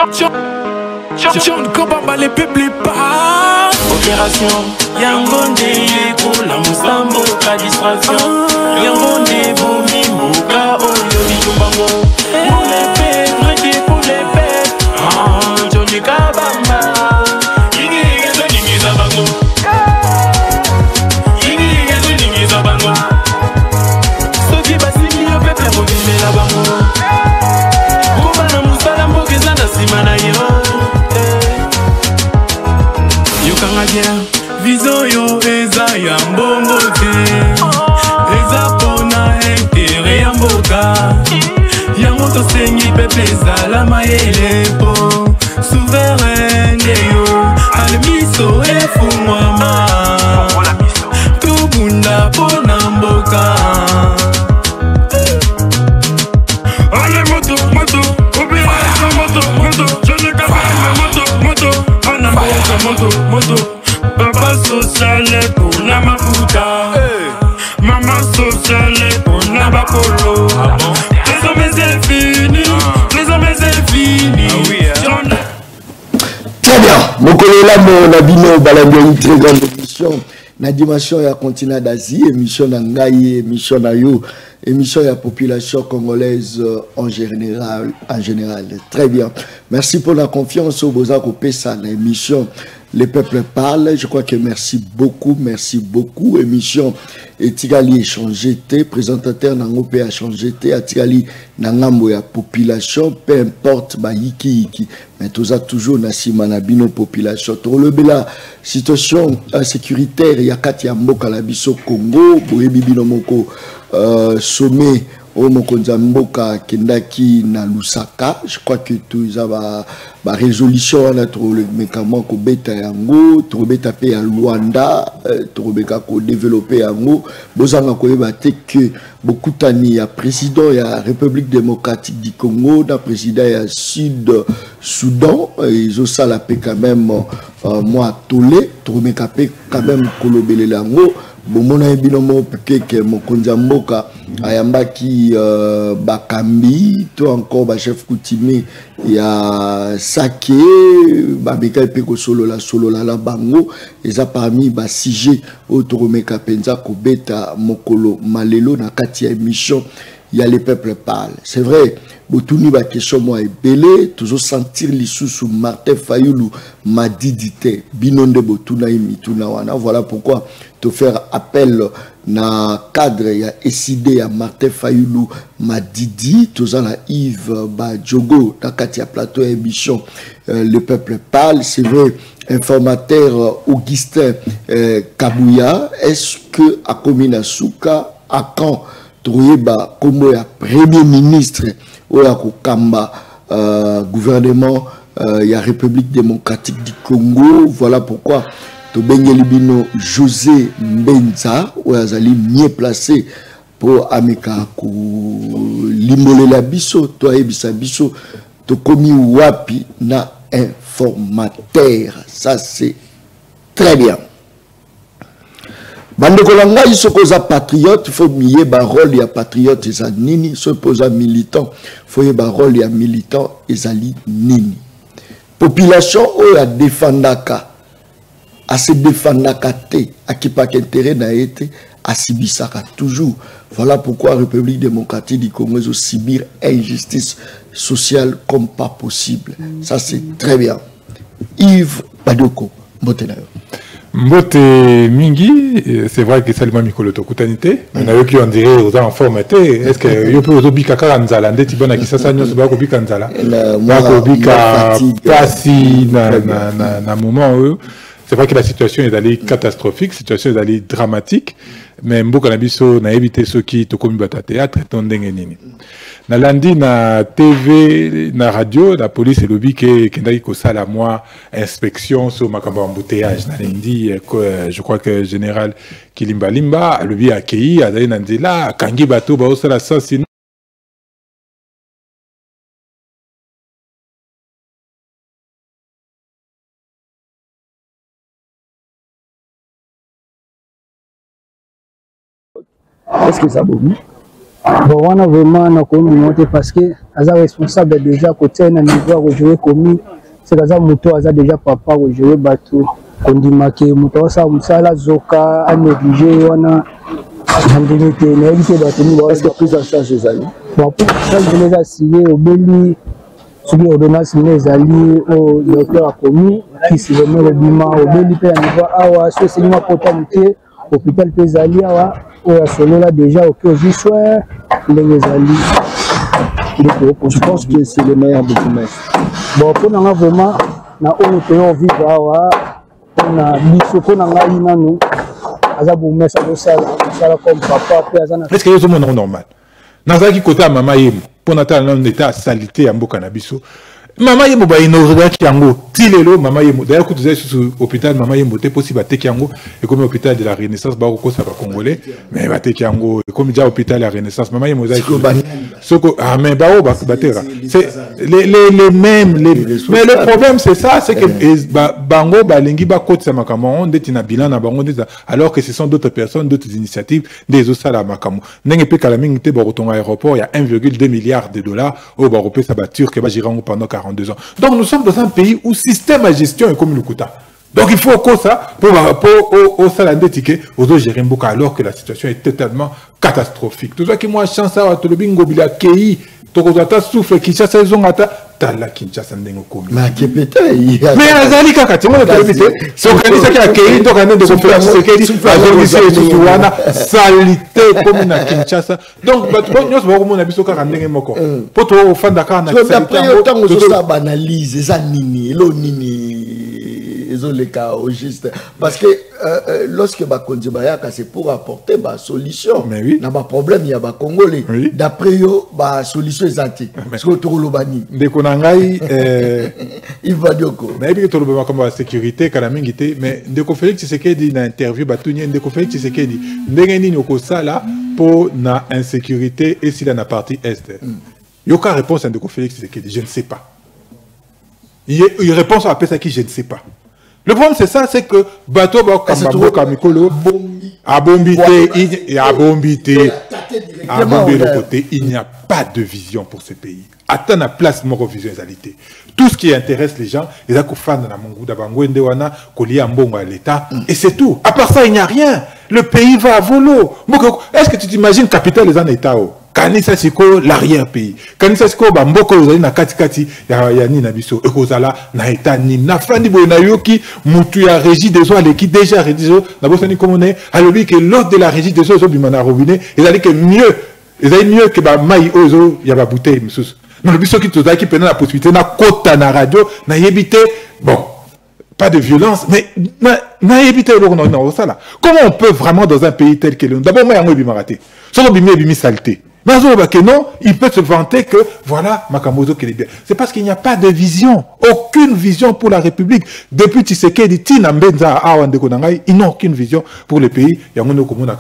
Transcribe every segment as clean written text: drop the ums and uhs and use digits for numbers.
John Kobamba les peuples pas. Opération Yangonde pour la Moussambo, la distraction. Yangonde pour Mimoka, Oyoli Jumbango. Pour les pètes, requis pour les pètes. Johnny Kabamba. Yigi Yigi Zabango. Yigi Yigi Zabango. Soki Basili, le peuple modile la bango. Kubana Moussala Mbokeza na Simana yo. Vision yo eza ya mbongo te eza pona intere ya mboka yango tosengi pepe ezala mayele po souverain yo alemiso efungwama tobunda pona mboka ale moto obira moto jone kabana moto ana moto Papa sociale pour la mafuta, maman sociale pour la bapolo. Les hommes c'est fini, les hommes c'est fini. Très bien, mon collègue mon abino balade une très grande émission. La dimension ya continent d'Asie, émission d'Angaï, émission d'Ayo, émission ya population congolaise en général. Très bien. Merci pour la confiance au Bozak au Pessa, l'émission. Les peuples parlent, je crois que merci beaucoup. Émission et Tigali échangé, présentateur Nangope a changé, à Tigali Nangambo ya population, peu importe, ba yiki, mais tous a toujours Nassima Nabino population. Pour le bela situation sécuritaire, Yakati Amboka Labiso Congo, Boyebi Binomoko, sommet. Au Mokonzamboka Kendaki na Lusaka, je crois que tout ça va résolution là trop le médicament ko beta yango, trop beta pe à Luanda, trop beka ko développer yango, bozanga ko yebate que beaucoup tani ya président ya République démocratique du Congo, da président ya Sud Soudan, ils ont ça la pe quand même moi tolé, trop beka pe quand même kolobele yango. Bomona ebinomo que Mokonzamboka ayambaki bakambi to encore ba chef coutumier ya Sake babeka peko solo la bango eza parmi ba sujet otoromeka penza ko beta mokolo malelo na kati ya émission il y a les peuples parlent. C'est vrai, Botuni ba question moi belé, toujours sentir l'issue Martin Fayoulou m'a dit binonde Botuna imituna wana. Voilà pourquoi te faire appel na cadre ya SID à Martin Fayoulou m'a dit toujours la Yves ba Djogo na katia plateau émission le peuple parle. C'est vrai, informateur Augustin Kabouya, est-ce que à Komina Souka à quand Troyeba comme premier ministre ou à Kamba gouvernement ya République démocratique du Congo. Voilà pourquoi Tobengelibino José Mbenza ou azali mieux placé pour ameka ko limole la biso to ebisa biso to komi wapi na informateur. Ça c'est très bien. Bande kolanga isokoza patriote, il faut mier ba rôle ya patriote eza nini, so posa militant, faut y ba rôle ya militant ezali nini. Population o ya défendaka a se défendaka te, a qui pas intérêt na été a sibisaka toujours. Voilà pourquoi la République démocratique du Congo est subir injustice sociale comme pas possible. Ça c'est très bien. Yves Badoko, Mbotenayo. Mbote mingi, c'est vrai que Salima Mikolo Tokutanite, on a eu qui on dirait aux enfants, est-ce que yo peut ozobi kaka nzala ndeti bona kisasa nyo soba ko bika nzala ba ko bika pasi na moment. C'est vrai que la situation est allée catastrophique, la situation est allée dramatique, mais mboka na biso na éviter ceux qui to komi bata théâtre tondenge nini. Na lundi na TV na radio la police et lobby que kendaki ko sala moi inspection sur makambo embouteillage na lundi je crois que général Kilimba Limba lobby accueilli azali na nzela kangi bato ba osala ça sinon est-ce que ça vaut? Bon, on a vraiment monté parce que Aza responsable déjà côté un niveau à jouer commis. C'est Aza Moto Aza déjà papa à jouer bateau. On dit que Moto ça Musala Zoka a négligé on a indemnité négligé bateau. Est-ce que prise en charge des amis? Bon, pour ça je les ai signé au Beli. Celui ordonnance les alliés au docteur a commis qui se remet au bima au Beli pe niveau awa so c'est une potentiel hôpital pe alliés awa au solo là déjà au que j'y sois les alliés. Je pense que c'est le meilleur bourgmestre. Bon, pour nous vraiment, na on vit awa, on a bisoko na ngai nanu, aza bourgmestre ça comme papa pe aza na. Est-ce que c'est normal? Nazaki côté maman yemo, pour natal non état salité ya mboka na biso. Maman yemo ba inorga kiango, tilelo maman yemo. D'ailleurs quand vous êtes sur l'hôpital maman yemo te possible ba te kiango et comme l'hôpital de la Renaissance ba ko ça ba congolais, mais ba te kiango comme déjà l'hôpital de la Renaissance maman yemo za soko ah mais ba o ba batera. C'est les mêmes mais le problème c'est ça, c'est que bango ba lengi ba côté ça makamo on detina bilan na bango ndeza alors que ce sont d'autres personnes, d'autres initiatives des osala makamo. Ndenge pe kala mingi te ba rotonga aéroport, il y a 1,2 milliard de dollars au ba repé ça ba turc ba girango pendant 42 ans. Donc nous sommes dans un pays où système à gestion est comme le Kouta. Donc il faut que ça pour au salade ticket aux autres gérer Mboka alors que la situation est totalement catastrophique. Tout ça qui moi chance à tout le bingo bila kei tokozata souffle Kinshasa ils ont ata tala Kinshasa ndengo komi. Mais azali kaka tu vois le bité so kanisa ki akei to kanende ko faire ce qui dit azongisi tout wana salité comme na Kinshasa. Donc bato nyos ba ko mona biso kaka ndenge moko. Poto ofanda kana na salité. Après autant que ça banalise ça nini lo nini ils ont les cas au juste parce que lorsque bakonzi bayaka c'est pour apporter ba solution. Mais oui. Na ba problème il y a ba congolais. Oui. D'après yo ba solution exacte. Parce que to lobani. Ndeko nangai il va dioko. Mais bien to lobama comme la sécurité kana mingité mais ndeko Félix Tshisekedi na interview batunye ndeko Félix Tshisekedi ndenge nini oko sala pour na insécurité et si dans la partie est. Yoka réponse à ndeko Félix Tshisekedi je ne sais pas. Il répond à la qui je ne sais pas. Le problème c'est ça, c'est que bateau Kambambo Kamikolo a bombité le côté, il n'y a pas de vision pour ce pays. Attends la place mon vision égalité. Tout ce qui intéresse les gens, les akofans na mongu d'abango ndewana koliya mbongo à l'État et c'est tout. À part ça, il n'y a rien. Le pays va à volo. Est-ce que tu t'imagines capitale les en État kanisa siko l'arrière-pays. Kanisa siko bamboko ozali na kati ya ni na biso ekozala na état ni na fandi boyena yoki mutu ya régie des eaux aleki déjà régie des eaux na bosani komone alobi que l'eau de la régie des eaux ezobima na robinet ezali que mieux que ba mai ozo ya ba bouteille misusu. Mais le biso ki tozaki pena la possibilité na kota na radio na yebite bon pas de violence mais na yebite lo ça là. Comment on peut vraiment dans un pays tel que le d'abord moi yango bimaraté. Solo bimi saleté. Mais non, il peut se vanter que voilà, Makamozo qui est bien. C'est parce qu'il n'y a pas de vision, aucune vision pour la République. Depuis Tshisekedi, Tina Mbenza, Awan de Konangai, ils n'ont aucune vision pour le pays. Il y a un autre monde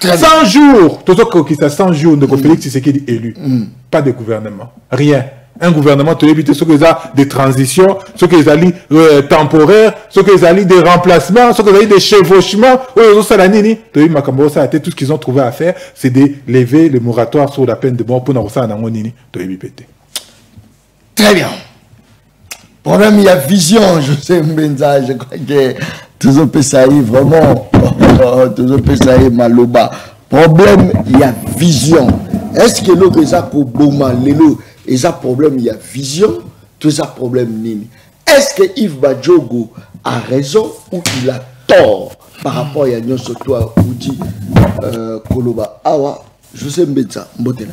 qui est 100 jours, tout ça, 100 jours de Félix Tshisekedi élu. Pas de gouvernement, rien. Un gouvernement te évite ce que ça des transitions, ce que ça temporaires, ce que ça des remplacements, ce que ça des chevauchements. Tout ce qu'ils ont trouvé à faire, c'est de lever le moratoire sur la peine de mort pour nous ça Très bien. Problème, il y a vision, je sais, Mbenza, je crois que toujours peut ça y vraiment, toujours peut ça y maloba. Problème, il y a vision. Est-ce que l'eau déjà pour Boma, l'élo, et ça problème, il y a vision, tout ça problème nini. Est-ce que Yves Badjogo a raison ou il a tort par rapport à Yann Sotoa ou dit Koloba Awa, je sais Mbetsa, Mbotena.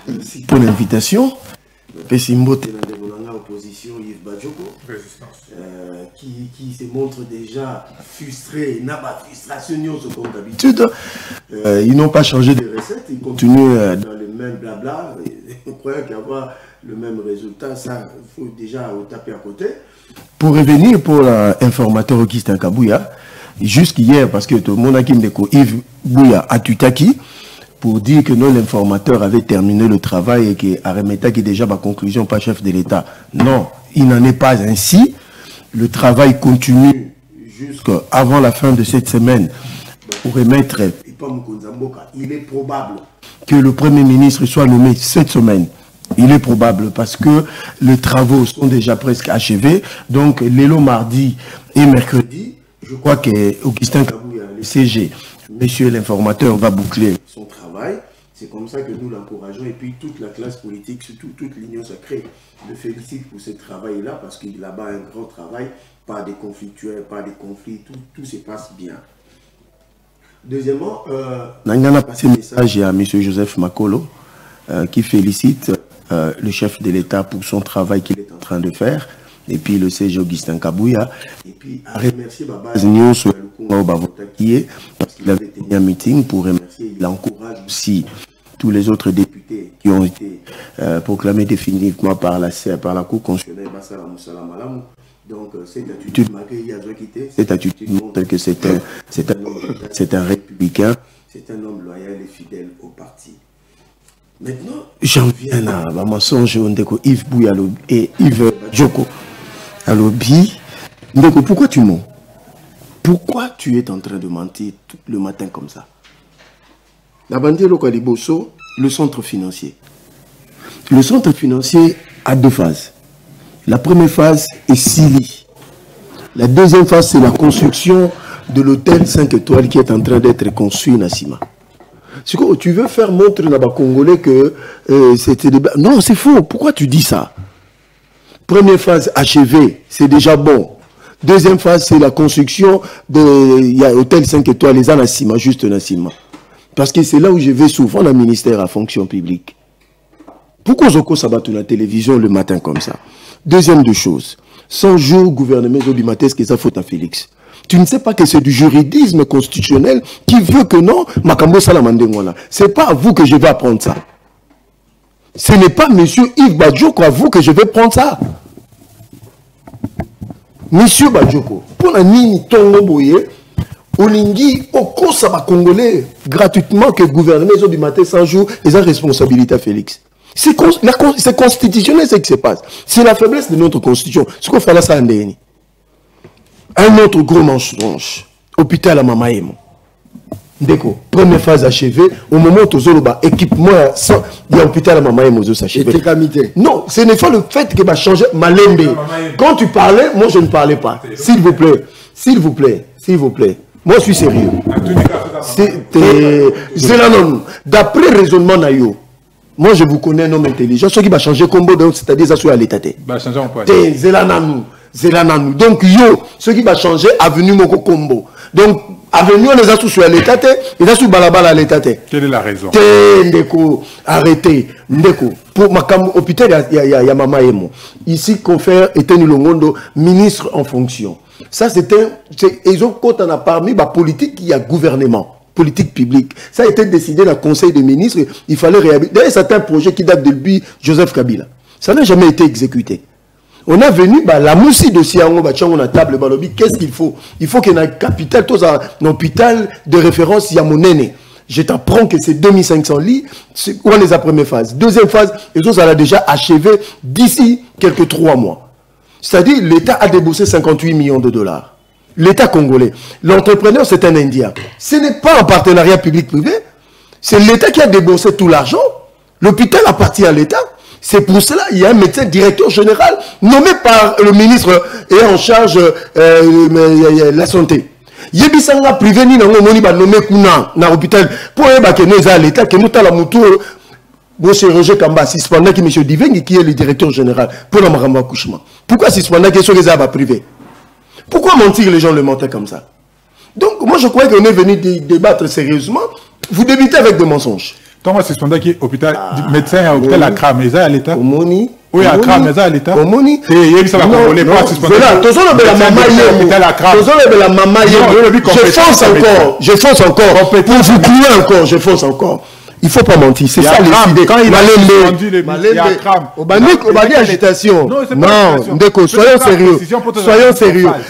Merci pour l'invitation. Pessi Mbotena de l'opposition Yves Badjogo, qui se montre déjà frustré, n'a pas frustration comme d'habitude. Ils n'ont pas changé de recette, ils continuent dans le même blabla. On croyait qu'avoir le même résultat, ça, il faut déjà taper à côté. Pour revenir pour l'informateur Augustin Kabouya, jusqu'hier, parce que tout le monde a dit que Yves Bouya a tutaki, pour dire que non, l'informateur avait terminé le travail et que Aremeta qui est déjà ma conclusion, pas chef de l'État. Non, il n'en est pas ainsi. Le travail continue jusqu'avant la fin de cette semaine pour remettre Philippa Mukonzamboka, il est probable que le Premier ministre soit nommé cette semaine. Il est probable parce que les travaux sont déjà presque achevés. Donc, l'élo mardi et mercredi, je crois qu'Augustin Kabouya, le CG, monsieur l'informateur, va boucler son travail. C'est comme ça que nous l'encourageons. Et puis, toute la classe politique, surtout toute l'Union sacrée, le félicite pour ce travail-là parce qu'il y a là-bas un grand travail. Pas des conflictuels, pas des conflits, tout se passe bien. Deuxièmement, on a passé un message à M. Joseph Makolo qui félicite le chef de l'État pour son travail qu'il est en train de faire. Et puis le CG Augustin Kabouya. Et puis à remercier Baba News parce qu'il avait tenu un meeting pour remercier. Il encourage aussi tous les autres députés qui ont été proclamés définitivement par la Cour constitutionnelle. Donc cette attitude montre que c'est un républicain, c'est un homme loyal et fidèle au parti. Maintenant, j'en viens à ma mensonge Ndeko Yves Bouyalo et Yves Djoko. Alobi, Ndeko, pourquoi tu mens? Pourquoi tu es en train de mentir tout le matin comme ça? La bande Lokaliboso, le centre financier. Le centre financier a deux phases. La première phase est Sili. La deuxième phase, c'est la construction de l'hôtel 5 étoiles qui est en train d'être construit à Nassima. Tu veux faire montrer à les Congolais que c'était des... Non, c'est faux. Pourquoi tu dis ça? Première phase achevée, c'est déjà bon. Deuxième phase, c'est la construction de l'hôtel 5 étoiles, les Nassima, juste Nassima. Parce que c'est là où je vais souvent dans le ministère à fonction publique. Pourquoi Zoko Sabatou la télévision le matin comme ça? Deuxième de choses, 100 jours gouvernement Zobimates que ça faut à Félix. Tu ne sais pas que c'est du juridisme constitutionnel qui veut que non, Makambo Salamandengwana. C'est pas à vous que je vais apprendre ça. Ce n'est pas monsieur Yves Badjoko à vous que je vais prendre ça. Monsieur Badjoko, pour la Nini Tongo Boye, Olingi, au Saba Congolais, gratuitement que le gouvernement Zobimates 100 jours, ils ont responsabilité à Félix. C'est constitutionnel ce qui se passe. C'est la faiblesse de notre constitution. Ce qu'on fait là, c'est un autre gros mensonge. Hôpital à Mamaïmo. Ndeko, première phase achevée. Au moment où tu as équipement, il y a hôpital à Mamaïmo qui s'achève. Non, ce n'est pas le fait que va changer Malembe. Quand tu parlais, moi je ne parlais pas. S'il vous plaît, s'il vous plaît, s'il vous plaît. Moi je suis sérieux. D'après raisonnement Nayo. Moi, je vous connais un homme intelligent. Ceux qui va changer combo, c'est-à-dire ça soit à l'état. Zélananou. Donc, ceux qui va changer avenue Moko combo. Donc, avenue, on les a sous à l'état, ils ont sous balabala à l'état. Quelle est la raison? Ndeko, arrêtez. Ndeko, pour ma hôpital, il y a Mama Emo. Ici, confère Eteni Longondo, ministre en fonction. Ça, ils ont compté parmi la politique qui a gouvernement. Politique publique. Ça a été décidé dans le Conseil des ministres. Il fallait réhabiliter. D'ailleurs, c'est un projet qui date depuis Joseph Kabila. Ça n'a jamais été exécuté. On a venu, la moussi de Siango, on a table, qu'est-ce qu'il faut? Il faut qu'il y ait un capital, un hôpital de référence Yamonene. Je t'apprends que c'est 2500 lits. On est la première phase. Deuxième phase, et ça l'a déjà achevé d'ici quelques 3 mois. C'est-à-dire, l'État a déboursé 58 millions de dollars. L'État congolais. L'entrepreneur, c'est un Indien. Ce n'est pas un partenariat public-privé. C'est l'État qui a déboursé tout l'argent. L'hôpital appartient à l'État. C'est pour cela qu'il y a un médecin directeur général nommé par le ministre et en charge la santé. Yebisanga privé ni nango moni ba nommé kuna na hôpital pour que nous à l'État que nous tala mutu bon c'est Roger Kamba suspendant qui monsieur Divengi qui est le directeur général pour le maramba accouchement. Pourquoi suspendant que les a privé? Pourquoi mentir les gens le mentaient comme ça? Donc moi je crois qu'on est venu débattre sérieusement. Vous débutez avec des mensonges. Thomas suspendant qui est hôpital médecin à hôpital à Kram, mais à l'État. Omoni. Oui, à Kram, mais à l'État. Omoni. Et il y a eu ça la Congolais pas suspendant. Voilà, tous on la maman je fonce encore. Pour vous crier encore, je fonce encore. Il ne faut pas mentir, c'est ça les idées. Quand il a Malembe, agitation. Non, Ndeko, soyons sérieux.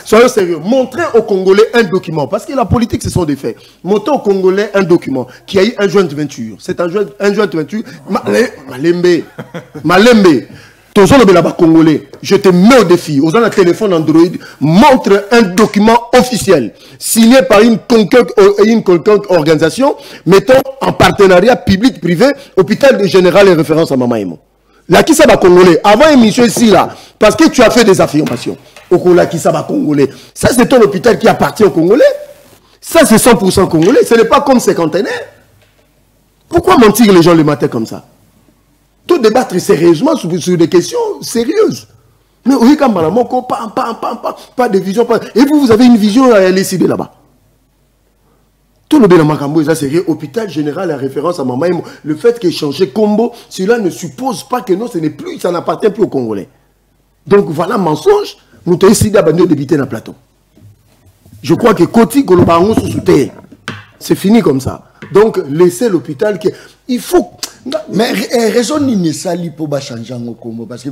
Soyons sérieux. Montrez aux Congolais un document, parce que la politique, ce sont des faits. Montrez aux Congolais un document qui a eu un joint de venture. C'est un joint de venture. Malembe. tous les Congolais, je te mets au défi. Aux un téléphone Android, montre un document officiel signé par une quelconque organisation mettant en partenariat public-privé hôpital de général et référence à Mamaïmo. La qui ça va Congolais, avant émission ici là, parce que tu as fait des affirmations. Au la qui ça va Congolais. Ça c'est ton hôpital qui appartient aux Congolais. Ça c'est 100% Congolais. Ce n'est pas comme cinquantenaire. Pourquoi mentir les gens le matin comme ça? Tout débattre sérieusement sur des questions sérieuses. Mais oui, quand pas de vision. Et vous avez une vision à aller cider là-bas. Tout le bien Makambo, ça c'est hôpital général à référence à Mamaïmo. Le fait qu'il change combo, cela ne suppose pas que non, ce n'est plus, ça n'appartient plus aux Congolais. Donc voilà, mensonge, nous avons décidé d'abandonner d'habiter dans le plateau. Je crois que Koti Golobarango sous soutien. C'est fini comme ça. Donc laissez l'hôpital qui. Il faut. Mais raison ni sali pour changer en Congo parce que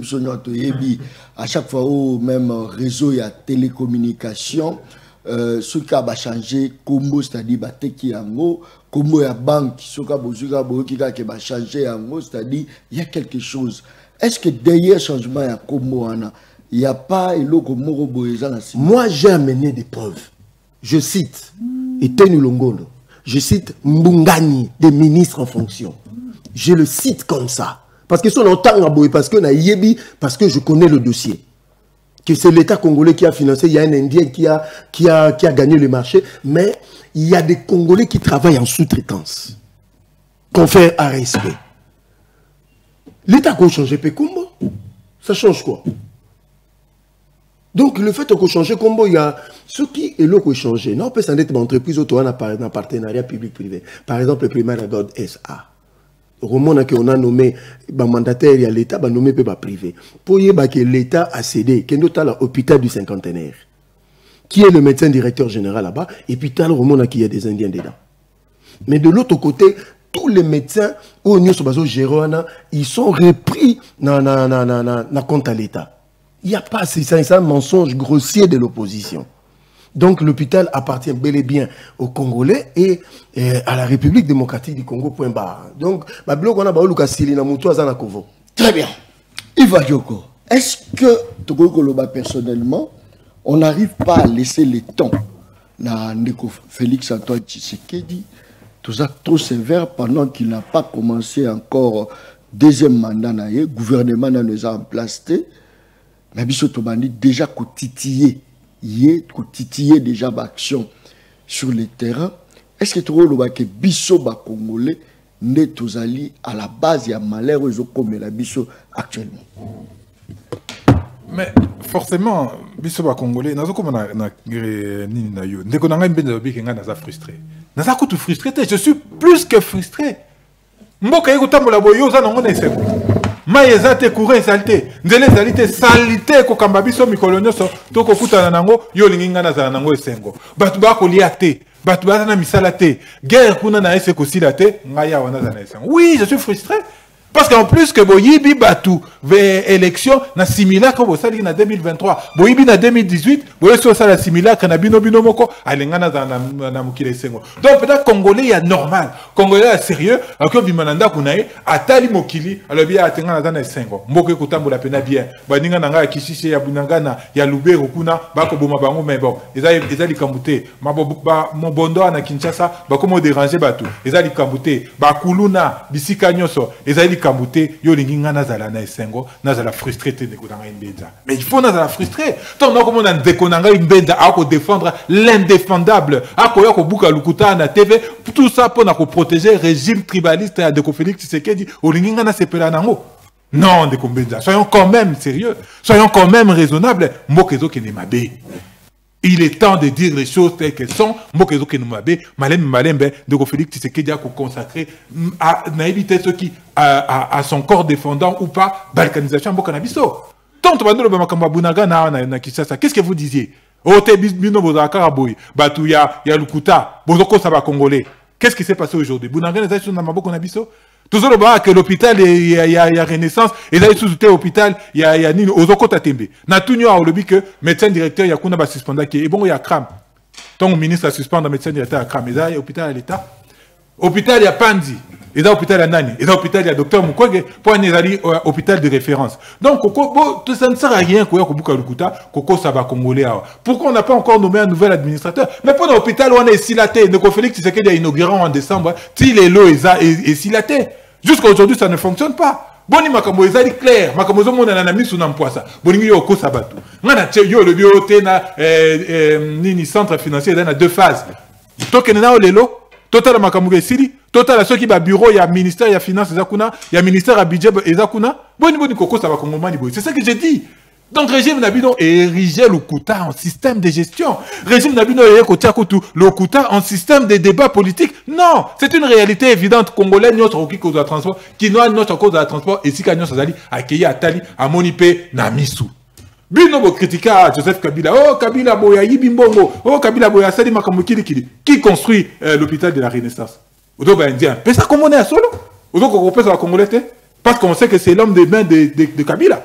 à chaque fois au même réseau il y a télécommunication ce qui a changé Combo c'est-à-dire bateki yango Combo ya banque ce qui a changé yango c'est-à-dire il y a quelque chose. Est-ce que derrière changement ya Combo il n'y a pas moi j'ai amené des preuves. Je cite Eteni Longolo. Je cite Mbungani, des ministres en fonction. Je le cite comme ça. Parce que son entend parce que parce que je connais le dossier. Que c'est l'État congolais qui a financé, il y a un Indien qui a gagné le marché, mais il y a des Congolais qui travaillent en sous-traitance. Confère à respect. L'État qu'on change Combo, ça change quoi? Donc, le fait qu'on change Combo, il y a ce qui est là qu'on change. Non, on peut s'en être une entreprise auto en partenariat public-privé. Par exemple, le primaire à God SA. Au moment où on a nommé mandataire, il y a l'État, on a nommé privé. Pour que l'État a cédé, qu'il y a l'hôpital du cinquantenaire, qui est le médecin directeur général là-bas, et puis au moment où il y a des Indiens dedans. Mais de l'autre côté, tous les médecins, ils sont repris dans le compte à l'État. Il n'y a pas, c'est un mensonge grossier de l'opposition. Donc l'hôpital appartient bel et bien aux Congolais et à la République démocratique du Congo. Donc, très bien. Yves Dioko, est-ce que Togokoloba personnellement, on n'arrive pas à laisser le temps à Félix Antoine Tshisekedi, tout ça trop sévère pendant qu'il n'a pas commencé encore deuxième mandat, le gouvernement nous a en place. Mais biso tobandi déjà titiller déjà d'action sur le terrain. Est-ce que tu vois que biso ba congolais n'est tozali à la base ya malheur comme la biso actuellement? Mais forcément biso ba congolais nazo comme na nini na yo ndeko na ngai mbenza bi kenga naza frustré. Naza ko tout frustré, je suis plus que frustré. Mboka yeko tambola boyo za nango na eseko. Maïza te courant salité, ndele salité salité ko kambabiso mikolonyo so to ko kutana nango yo linginga na za nango esengo. Batu ba ko lia te, batu ba na misala te, guerre kuna na ese ko sila te, ngaya wana za na esengo. Oui, je suis frustré parce qu'en plus que boyibi batu vers élection na simulacre bo sali na 2023, boyibi na 2018, boye so sala simulacre na bino moko alenga na na mukile esengo. Donc peut-être congolais ya normal, congolais ya sérieux, ako bimananda kunae atali mokili alobi atenga na esengo. Mboke kotambola pena bien. Baninga nanga ya kishishe ya bunangana ya Lubero kuna bako boma bango mais bon, ezali kamute, mobondo na Kinshasa bakomo déranger batu. Ezali kamute, bakuluna bisika nyoso, ezali kamute yo linginga nazala na esengo nazala frustré te de konanga imbenda. Mais il faut nazala frustré. Tant non comme on a dékonanga imbenda à défendre l'indéfendable, à ko buka lukuta na TV, tout ça pour protéger le régime tribaliste de Félix Tshisekedi au linginga na sepela nango. Non, de Kombenda, soyons quand même sérieux, soyons quand même raisonnables. Mokezo Kenemabe. Il est temps de dire les choses telles qu'elles sont. Mokezo Kenemabe, Malembe, de Félix Tshisekedi a consacré à éviter ceux qui à son corps défendant ou pas, balkanisation Mbokanabiso. Tant Bandolo Bamakamba Bunaga na Kinshasa, qu'est-ce que vous disiez? Ote Bino Bozaka Boy, Batouya, Yalukuta, Bozoko Saba Congolais. Qu'est-ce qui s'est passé aujourd'hui? Bunaga na Maboko Nabiso? Tout ça, que l'hôpital, il y a Renaissance, et là, il sous l'hôpital, il y a Nino, Ozoko Tatembe. Na tout nous a oublié que médecin directeur, il y a Kuna suspendé, et bon, il y a Kram. Donc, le ministre a suspendu le médecin directeur à Kram, et là, l'hôpital à l'État. hôpital ya Pandi, et dans l'hôpital ya Nani, et dans l'hôpital ya docteur Mukwege, pour un hôpital de référence. Donc, ça ne sert à rien qu'on ait Lukuta, Koko ça va Congolais. Pourquoi on n'a pas encore nommé un nouvel administrateur? Mais pour l'hôpital, on est silaté. Ne Félix Tshisekedi a inauguré en décembre, il est là et silaté. Jusqu'à aujourd'hui, ça ne fonctionne pas. Boni makambo ezali clair, makambo zo mona na misu na mpoasa. Boningi yo ko sabatu. Ngana che yo le biote na nini centre financier dans 2 phases. Tokene na lelo, total makambo esili, total soki ba bureau ya ministère ya finance ezakuna, ya ministère ya budget ezakuna. Boni koko ça va kongomani boy. C'est ça que j'ai dit. Donc, régime Nabino érigé le Kouta en système de gestion. Régime Nabino est le Kouta en système de débat politique. Non, c'est une réalité évidente. Congolais, notre cause de transport, qui n'a notre cause de transport, et si Kanyon Sazali, accueilli à Tali, à Monipe, Namisu. Bino bo critica Joseph Kabila. Oh, Kabila Boya Yibimbongo. Oh, Kabila Boya Sadi Makamukili. Qui construit l'hôpital de la Renaissance? Odo ba indien. Mais ça, comme on est à solo? Odo qu'on sur la Congolais, parce qu'on sait que c'est l'homme des mains de Kabila.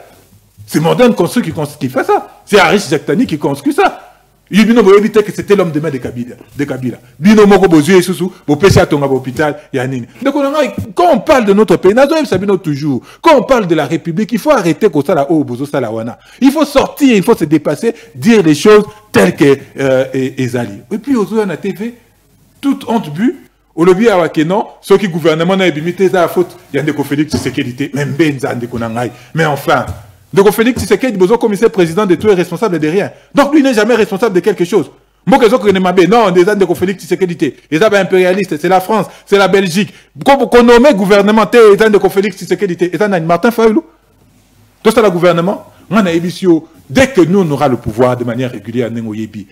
C'est Moderne Construit qui fait ça. C'est Arish Jaktani qui construit ça. Il a évité que c'était l'homme de main de Kabila. Bino Moko Bozué Soussou, Bopésia Tonga Hôpital, Yanine. Donc, quand on parle de notre pays, toujours, quand on parle de la République, il faut arrêter comme ça là, Bozo Salawana. Il faut sortir, il faut se dépasser, dire les choses telles que Ezali. Et puis, aux na TV, toute honte but, au lobby à Wakeno, ceux qui gouvernement n'a ébimité à la faute, il y a des Félix sécurité, même Benza, mais enfin. Donc Félix Tshisekedi besoin commissaire président de tout est responsable de rien. Donc lui n'est jamais responsable de quelque chose. Non, des ans de Félix Tshisekedi, les impérialistes, c'est la France, c'est la Belgique. Comme on nomme gouvernement, les ans de Félix Tshisekedi, et Martin Fayoulou. Tout ça le gouvernement, on a émission. Dès que nous on aura le pouvoir de manière régulière,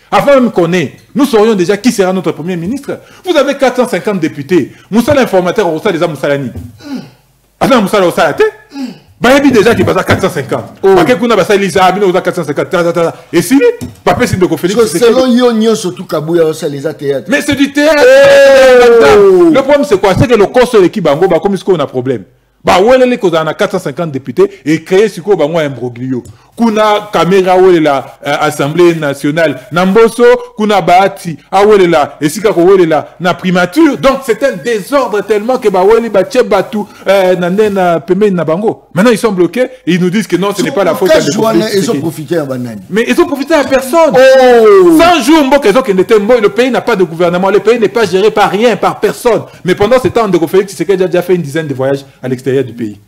avant même qu'on ait, nous saurions déjà qui sera notre premier ministre. Vous avez 450 députés. Moussa l'informateur au Moussa les Moussalani. Attends, Moussa au Salate. Bah, il y a déjà qui passe à 450. Bah, quelqu'un a Elisa Abino aux 450. Et si, papa, c'est de Félix. Selon Yon, surtout Kabouya, ça les a théâtre. Mais c'est du théâtre. Le problème, c'est quoi? C'est que le corps sur l'équipe, comme est-ce qu'on a un problème? Bah, où est-ce qu'on a 450 députés et créer ce qu'on a un broglio? Kuna caméra où est la Assemblée nationale, Namboso, kuna Bahati, ah où est là, et si où est là, na primature. Donc c'est un désordre tellement que bah où est bah Tchebatu, na Peme na Bango. Maintenant ils sont bloqués et ils nous disent que non, ce n'est pas la faute de ils ont profité à Banane. Mais ils ont profité à personne. 100 jours, le pays n'a pas de gouvernement, le pays n'est pas géré par rien, par personne. Mais pendant ce temps, Ndeko Félix Tshisekedi a déjà fait une dizaine de voyages à l'extérieur du pays.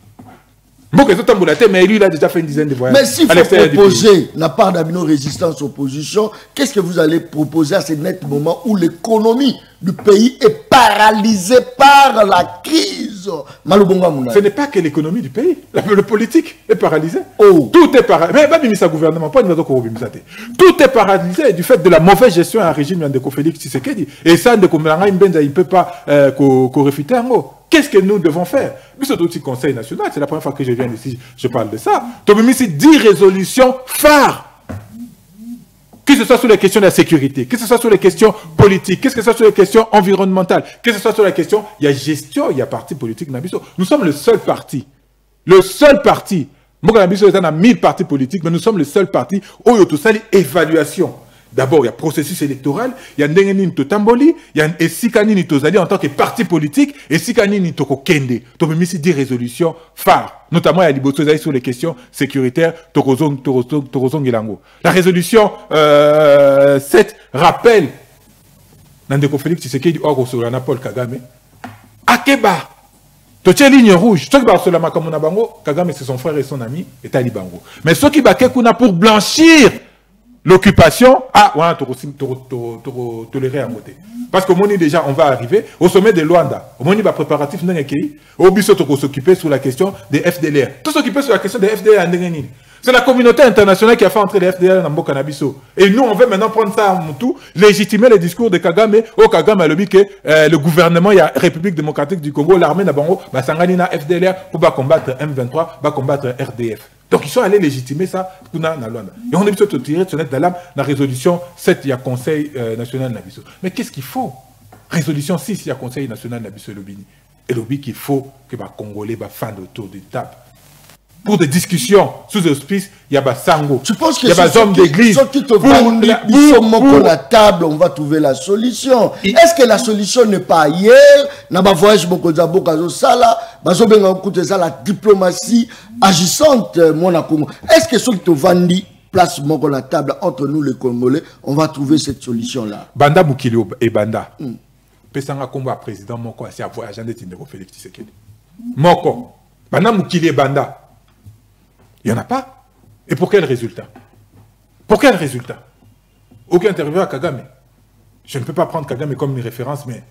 Mais lui, il a déjà fait une dizaine de voyages. Mais s'il faut proposer la part d'Abino résistance opposition, qu'est-ce que vous allez proposer à ce net moment où l'économie du pays est paralysée par la crise? Ce n'est pas que l'économie du pays. Le politique est paralysé. Tout est paralysé. Mais pas le gouvernement, pas tout est paralysé du fait de la mauvaise gestion à un régime de Félix Tshisekedi. Et ça, il ne peut pas réfuter un mot. Qu'est-ce que nous devons faire? C'est aussi Conseil national, c'est la première fois que je viens ici, je parle de ça. Tu as mis 10 résolutions phares. Que ce soit sur les questions de la sécurité, que ce soit sur les questions politiques, que ce soit sur les questions environnementales, que ce soit sur la question, il y a gestion, il y a parti politique. Nous sommes le seul parti. Le seul parti. Moi, il y a 1000 partis politiques, mais nous sommes le seul parti où il y a tout ça, évaluation. D'abord, il y a processus électoral, il y a Ndengenini Totamboli, il y a Esikanini Tozali en tant que parti politique, et Esikanini Toko Kende. Donc, il y a des résolutions phares. Notamment, il y a des sur les questions sécuritaires, Torozong Elango. La résolution 7 rappelle, Nandeko Félix Tshisekedi Oro Solana Paul Kagame, Akeba, Toche ligne rouge, ceux qui battent sur la Makamona Bango, Kagame c'est son frère et son ami, et Talibango. Mais ceux qui battent pour blanchir l'occupation, ouais, tolérer à côté. Parce que Moni déjà, on va arriver au sommet de Luanda. Au Moni va préparatif non écrit. Au biso to s'occuper sur la question des FDLR. Tout s'occuper sur la question des FDLR en Ndengenini. C'est la communauté internationale qui a fait entrer les FDLR dans Mboka Nabiso. Et nous, on veut maintenant prendre ça en tout, légitimer les discours de Kagame. Au Kagame a le dit que le gouvernement, il y a République démocratique du Congo, l'armée Nabango, bah Sanganina FDLR pour combattre M23, va combattre RDF. Donc ils sont allés légitimer ça dans Luanda. Et on a besoin de tirer de sonnette d'alarme dans la résolution 7, il y a Conseil national Nabiso. Mais qu'est-ce qu'il faut? Résolution 6, il y a Conseil national Nabiso Lobini. Et lobby qu'il faut que les Congolais fassent autour d'une table. pour des discussions sous auspice, il y a Bassango. Tu penses que il y a des hommes d'église. Ceux qui te vendent pour la table, on va trouver la solution. Est-ce que la solution n'est pas ailleurs? N'a pas voyage beaucoup de beaucoup sala, baso benga écouter ça la diplomatie agissante Monaco. Est-ce que ceux qui te vendent place moko la table entre nous les Congolais, on va trouver cette solution là? Banda Mukili et Banda. Pesanga combat président moko c'est à voyager de Tindeko Félix Tshisekedi. Moko. Banda Mukili et Banda. Il n'y en a pas. Et pour quel résultat? Pour quel résultat? Aucun intervieweur à Kagame. Je ne peux pas prendre Kagame comme une référence, mais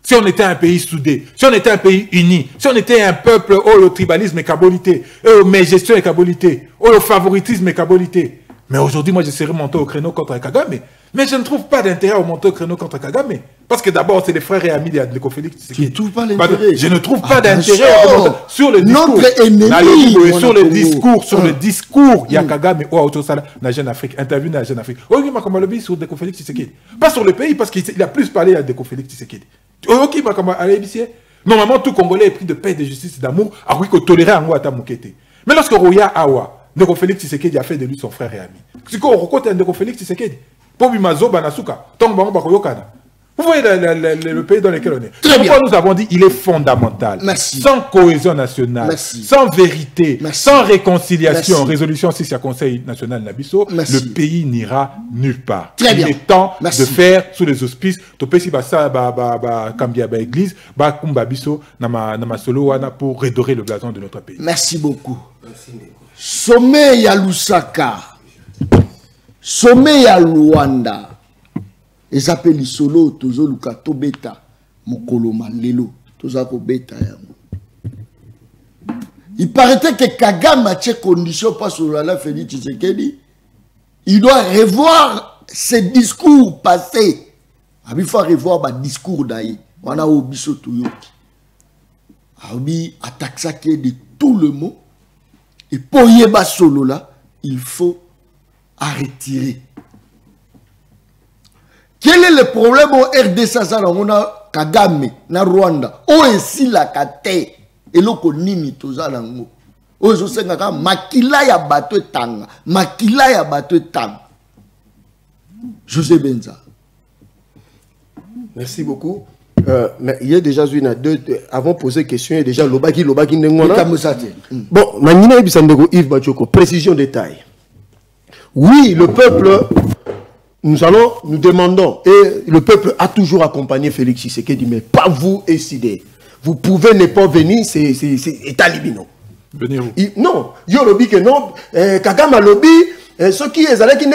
si on était un pays soudé, si on était un pays uni, si on était un peuple où le tribalisme est cabolité, où la gestion est cabolité, où le favoritisme est cabolité. Mais aujourd'hui, moi, je serais monté au créneau contre Kagame. Mais je ne trouve pas d'intérêt à monter au créneau contre Kagame. Parce que d'abord, c'est les frères et amis de Félix. Je ne trouve pas l'intérêt. Je ne trouve pas d'intérêt sur le discours. Notre ennemi. Sur le discours, il y a Kagame ou Autosala, la Jeune Afrique, interview de la Jeune Afrique. Oh, il m'a comme le sur Deko Félix Tshisekedi. Pas sur le pays, parce qu'il a plus parlé à Deko Félix Tshisekedi. Ok, il m'a comme à l'ébicier. Normalement, tout Congolais est pris de paix, de justice et d'amour, à oui, qu'on tolérait à Ngouata Moukete. Mais lorsque Roya Awa, Deko Félix Tshisekedi a fait de lui son frère et ami. C'est quoi, on rencontre un Deko Félix Tshisekedi? Pobi Mazo Banasuka, Tongbango Bakoyokana. Vous voyez le pays dans lequel on est. Très bien. Nous avons dit il est fondamental. Merci. Sans cohésion nationale, merci, sans vérité, merci, sans réconciliation, merci, résolution 6 à Conseil national Nabiso, merci, le pays n'ira nulle part. Très bien. Il est temps merci de faire sous les auspices. Topesi basa Kambia ba église, ba kumba biso nama solo wana pour redorer le blason de notre pays. Merci beaucoup. Merci. Sommet ya Lusaka. Sommet ya Luanda. Ils s'appellent les solo, tozo luka tobeta, mokolo malelo, toza ko beta yango. Il paraît que Kagame a des conditions pas sur la Félix Tshisekedi. Il doit revoir ses discours passés. Il faut revoir les discours d'ailleurs. On a oublié ce tout. Il attaque ça qui est de tout le mot. Et pour y aller solo là, il faut retirer. Quel est le problème au RDC? On a Kagame, na Rwanda. Où est-ce la kate? Et l'on nimi toza nango. Où est-ce que makila ya bateau tanga? Makila ya bateau tanga. José Benza. Merci beaucoup. Mais il y a déjà une deux avant de poser question, il y a déjà Lobaki Nengona. Bon, Manina Ibisandego Yves Bachoko, précision détail. Oui, le peuple, nous demandons, et le peuple a toujours accompagné Félix Tshisekedi, mais pas vous décider. Vous pouvez ne pas venir, c'est État libino. Venez où? Non, yo lobby que non, Kagame lobby. Ce qui est allé qui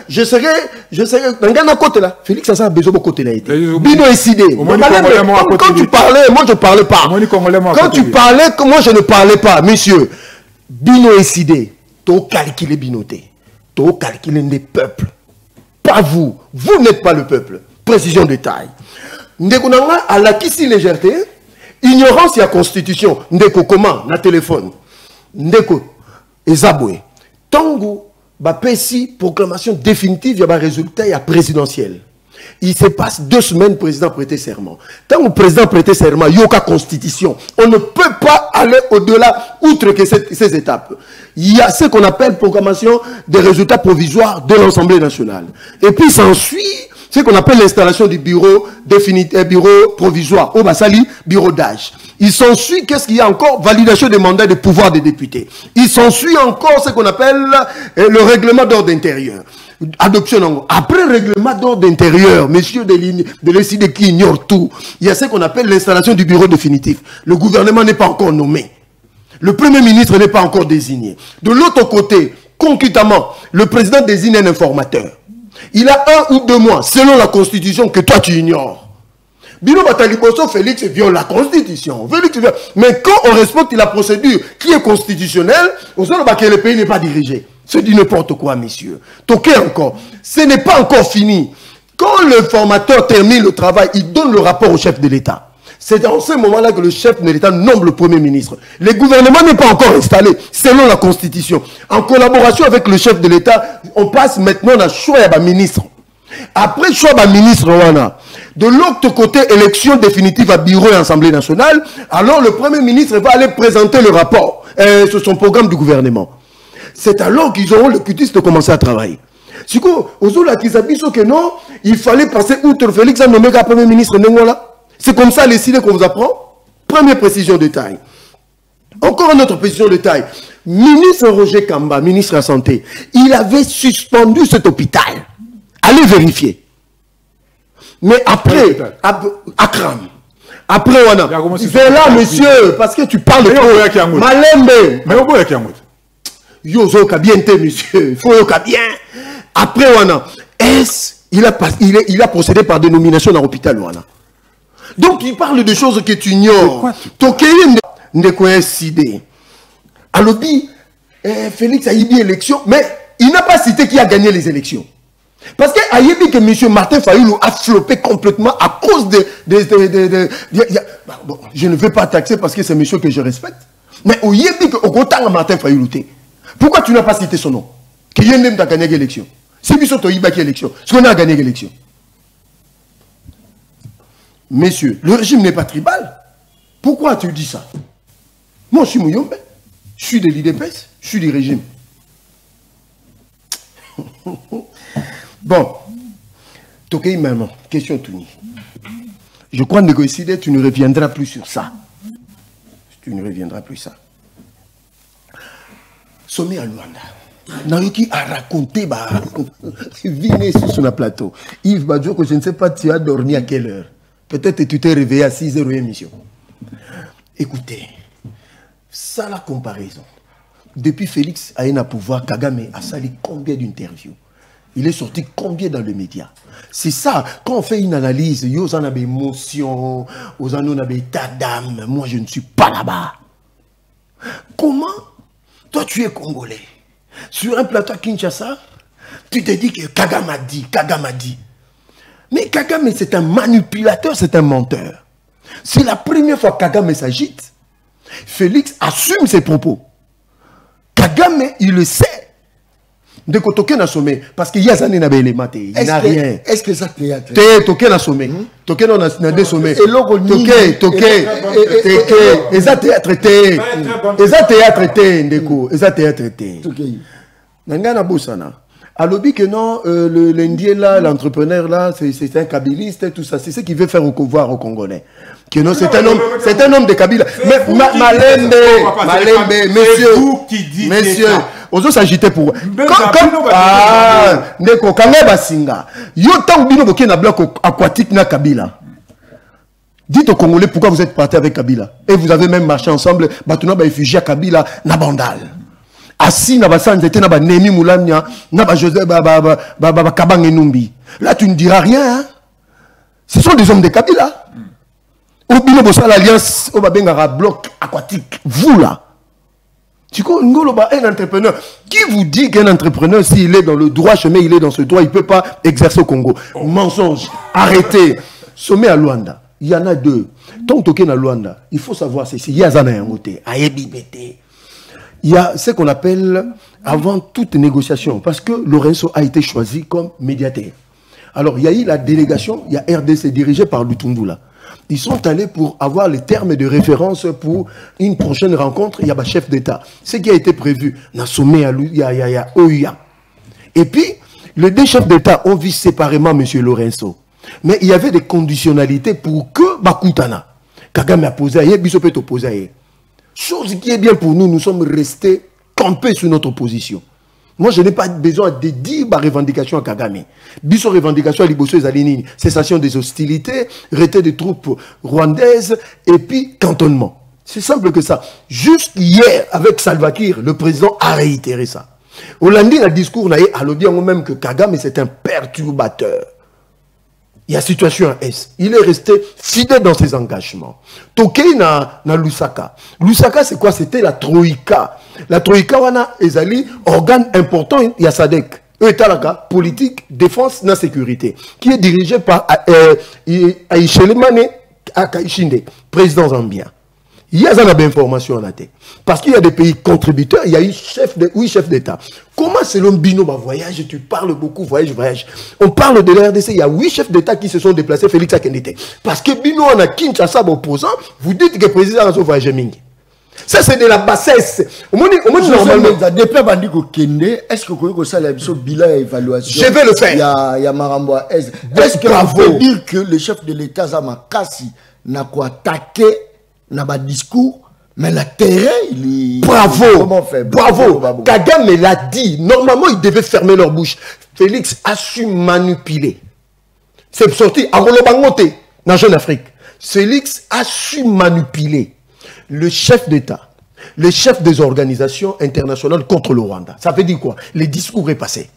je serai dans côté là. Félix ça a besoin de côté là. Bino décidé. Quand tu parlais, moi je parlais pas. Quand tu parlais, moi je ne parlais pas, monsieur. Bino décidé. To calculer binoté. To calculer des peuples. Pas vous. Vous n'êtes pas le peuple. Précision de taille. Ndekunanga à la kisi légèreté. Ignorance et la constitution. Ndeko comment na téléphone. Ndeko ezaboué. Tango Bapesi, proclamation définitive, il y a un résultat, il y a présidentiel. Il se passe 2 semaines, le président prêtait serment. Tant que le président prêtait serment, il y a aucune constitution. On ne peut pas aller au-delà, outre que ces étapes. Il y a ce qu'on appelle proclamation des résultats provisoires de l'Assemblée nationale. Et puis s'ensuit ce qu'on appelle l'installation du bureau définitif, bureau provisoire, au Bassali, bureau d'âge. Il s'ensuit, qu'est-ce qu'il y a encore? Validation des mandats de pouvoir des députés. Il s'ensuit encore ce qu'on appelle le règlement d'ordre intérieur. Adoption. Après le règlement d'ordre intérieur, messieurs de l'ECD qui ignorent tout, il y a ce qu'on appelle l'installation du bureau définitif. Le gouvernement n'est pas encore nommé. Le premier ministre n'est pas encore désigné. De l'autre côté, concomitamment, le président désigne un informateur. Il a 1 ou 2 mois, selon la constitution que toi tu ignores. Bino Bataliboso, Félix viole la constitution. Mais quand on respecte la procédure qui est constitutionnelle, on sait que le pays n'est pas dirigé. C'est du n'importe quoi, messieurs. Toquez encore. Ce n'est pas encore fini. Quand le formateur termine le travail, il donne le rapport au chef de l'État. C'est dans ce moment-là que le chef de l'État nomme le Premier ministre. Le gouvernement n'est pas encore installé, selon la Constitution. En collaboration avec le chef de l'État, on passe maintenant à choix à ministre. Après choix à ministre, de l'autre côté, élection définitive à bureau et Assemblée nationale, alors le Premier ministre va aller présenter le rapport. sur son programme du gouvernement. C'est alors qu'ils auront le cutis de commencer à travailler. Si que non, il fallait passer outre Félix à nommer comme Premier ministre Nengola. C'est comme ça les idées qu'on vous apprend. Première précision de taille. Encore une autre précision de taille. Ministre Roger Kamba, ministre de la Santé, il avait suspendu cet hôpital. Allez vérifier. Mais après, Akram. Après, on a. Vers là, monsieur, parce que tu parles de trop. Malembe. Mais on peut y aller. Yo, bien, monsieur. Il faut bien. Après, on a. Il a procédé par dénomination dans l'hôpital. Donc, il parle de choses que tu ignores. Tokeye ne cité. À l'objet, Félix a eu bien l'élection, mais il n'a pas cité qui a gagné les élections. Parce qu'il a dit que M. Martin Fayoulou a floppé complètement à cause de... Bon, je ne veux pas taxer parce que c'est monsieur que je respecte. Mais il a dit que Martin Fayoulou. Pourquoi tu n'as pas cité son nom? Que Yendem a gagné l'élection. C'est monsieur qui a gagné l'élection. Est-ce qu'on a gagné l'élection? Messieurs, le régime n'est pas tribal. Pourquoi tu dis ça? Moi, je suis Mouyombe. Je suis de l'IDPS. Je suis du régime. Bon, Tokei maman, question tournée. Je crois que tu ne reviendras plus sur ça. Tu ne reviendras plus ça. Sommet à Luanda. Naruki a raconté, venez sur le plateau. Yves Badjoko, je ne sais pas, tu as dormi à quelle heure. Peut-être que tu t'es réveillé à 6h émission. Écoutez, ça la comparaison. Depuis Félix a eu un pouvoir, Kagame a sali combien d'interviews? Il est sorti combien dans les médias? C'est ça, quand on fait une analyse, vous en avez émotion, vous en avez état d'âme. Moi, je ne suis pas là-bas. Comment? Toi, tu es Congolais. Sur un plateau à Kinshasa, tu te dis que Kagame a dit, Kagame a dit. Mais Kagame, c'est un manipulateur, c'est un menteur. C'est la première fois que Kagame s'agite. Félix assume ses propos. Kagame, il le sait. De côté na sommet parce qu'il y a des éléments, il n'y a rien. Est-ce que ça théâtre? Toké na sommet. Toké na des sommets. Toké. Et ça théâtre té. Et ça théâtre té ndeko. Et ça théâtre té. Nangana bosana. Alors que non, l'Indien là, l'entrepreneur là, c'est un kabiliste, tout ça. C'est ce qu'il veut faire voir aux Congolais. Que non, c'est un homme de Kabila. Mais Malembe, messieurs, aux autres s'agitaient pour. Neko Kangaba Singa. Yotan Bino Boké na bloc aquatique na Kabila. Dites aux Congolais pourquoi vous êtes partis avec Kabila. Et vous avez même marché ensemble, Batuna ba réfugié à Kabila na Bandal. Assis na basan était na ba Nemi Moulamnia, na ba Joseph ba Kabang Enumbi. Là tu ne diras rien. Hein? Ce sont des hommes de Kabila. Ou bien vous l'alliance au Babengara bloc aquatique. Vous là. Tu connais un entrepreneur. Qui vous dit qu'un entrepreneur, s'il est dans le droit chemin, il est dans ce droit, il ne peut pas exercer au Congo? Mensonge. Arrêtez. Sommet à Luanda. Il y en a deux. Tant que à Luanda, il faut savoir ceci. Il y a un côté. Il y a ce qu'on appelle, avant toute négociation, parce que Lorenzo a été choisi comme médiateur. Alors, il y a eu la délégation, il y a RDC dirigée par Lutumbula. Ils sont allés pour avoir les termes de référence pour une prochaine rencontre. Il y a un chef d'État. Ce qui a été prévu, dans sommet à il y a OUA. Et puis, les deux chefs d'État ont vu séparément M. Lorenzo. Mais il y avait des conditionnalités pour que Bakutana, Kagame a posé à Bissop est opposé à chose qui est bien pour nous, nous sommes restés campés sur notre position. Moi, je n'ai pas besoin de dire ma revendication à Kagame. Biso revendication à Liboso et Zalinini. Cessation des hostilités, retrait des troupes rwandaises et puis cantonnement. C'est simple que ça. Juste hier, avec Salva Kiir, le président a réitéré ça. Au lundi, le discours n'a à le dire même que Kagame, c'est un perturbateur. Il y a situation à Est. Il est resté fidèle dans ses engagements. Tokei na Lusaka. Lusaka, c'est quoi? C'était la Troïka. La Troïka, wana ezali organe important, il y a SADC. Etalaka, politique, défense, na sécurité. Qui est dirigé par Aïchelemane Akaishinde, président zambien. Il y a des informations en tête. Parce qu'il y a des pays contributeurs, il y a eu huit chefs d'État. Comment selon Bino va voyage, tu parles beaucoup, voyage. On parle de l'RDC, il y a 8 chefs d'État qui se sont déplacés, Félix Akendete. Parce que Bino, on a Kinshasa opposant, vous dites que le président a voyagé mingi. Ça, c'est de la bassesse. Normalement. Depuis Bandi Kende, est-ce que vous avez un bilan et évaluation? Je vais le faire. Il y a Maramboa. Est-ce que vous pouvez dire que le chef de l'État, Zamakasi, n'a quoi attaqué, n'a pas de discours, mais le terrain, il est... Bravo. Comment faire? Bravo. Kagame l'a dit. Normalement, ils devaient fermer leur bouche. Félix a su manipuler. C'est sorti à Rolobangote, dans Jeune Afrique. Félix a su manipuler le chef d'État, le chef des organisations internationales contre le Rwanda. Ça veut dire quoi? Les discours est passé.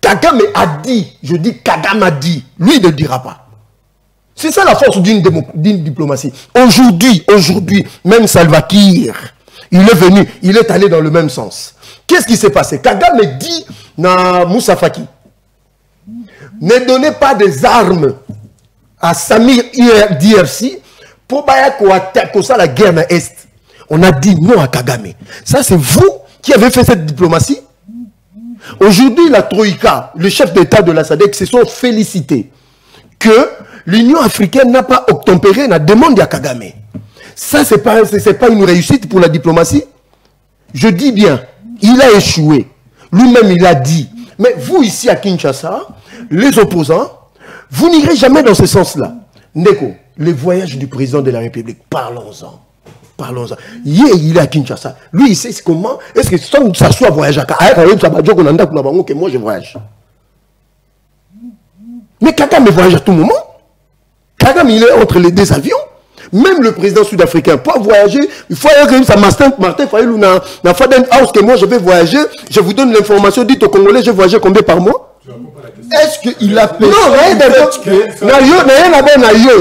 Kagame a dit, je dis Kagame a dit, lui ne dira pas. C'est ça la force d'une diplomatie. Aujourd'hui, même Salva Kiir, il est venu, il est allé dans le même sens. Qu'est-ce qui s'est passé? Kagame dit à Moussa Faki, ne donnez pas des armes à Samir DRC pour attaquer la guerre dans l'Est. On a dit non à Kagame. Ça, c'est vous qui avez fait cette diplomatie. Aujourd'hui, la Troïka, le chef d'État de la SADC, se sont félicités que l'Union africaine n'a pas obtempéré la demande à Kagame. Ça, ce n'est pas une réussite pour la diplomatie. Je dis bien, il a échoué. Lui-même, il a dit. Mais vous, ici à Kinshasa, les opposants, vous n'irez jamais dans ce sens-là. Neko, les voyages du président de la République, parlons-en. Parlons-en. Hier, il est à Kinshasa. Lui, il sait comment. Est-ce que ça soit voyage à que moi, je voyage. Mais Kagame voyage à tout moment. Kagame, il est entre les deux avions. Même le président sud-africain, pour voyager, il faut que ça Martin Fayulu dans Faden House que moi je vais voyager. Je vous donne l'information, dites aux Congolais, je voyage combien par mois? Est-ce qu'il a péché? Non,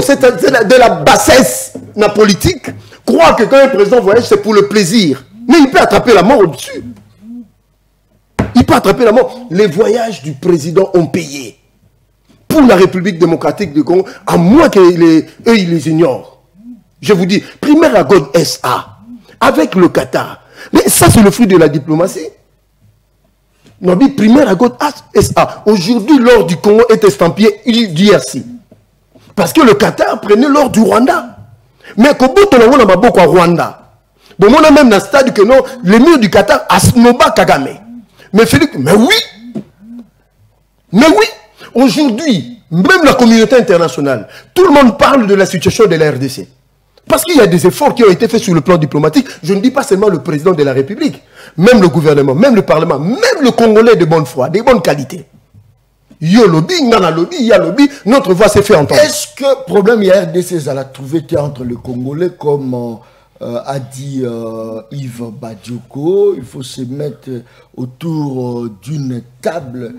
c'est de la bassesse la politique. Croire que quand un président voyage, c'est pour le plaisir. Mais il peut attraper la mort au-dessus. Il peut attraper la mort. Les voyages du président ont payé. Pour la République démocratique du Congo, à moins qu'eux, ils les ignorent. Je vous dis, primaire à God SA, avec le Qatar. Mais ça, c'est le fruit de la diplomatie. Non, mais primaire à God SA. Aujourd'hui, l'or du Congo est estampillé DRC. Parce que le Qatar prenait l'or du Rwanda. Mais quand on a beaucoup à Rwanda, bon, on a même dans le stade que non, les murs du Qatar à Snoba Kagame. Mais Félix, mais oui. Mais oui. Aujourd'hui, même la communauté internationale, tout le monde parle de la situation de la RDC. Parce qu'il y a des efforts qui ont été faits sur le plan diplomatique. Je ne dis pas seulement le président de la République, même le gouvernement, même le Parlement, même le Congolais de bonne foi, de bonne qualité. Yo lobby, nana lobby, ya lobby, notre voix s'est fait entendre. Est-ce que problème il y a RDC, ça a trouvé entre le Congolais comme a dit Yves Badioko, il faut se mettre autour d'une table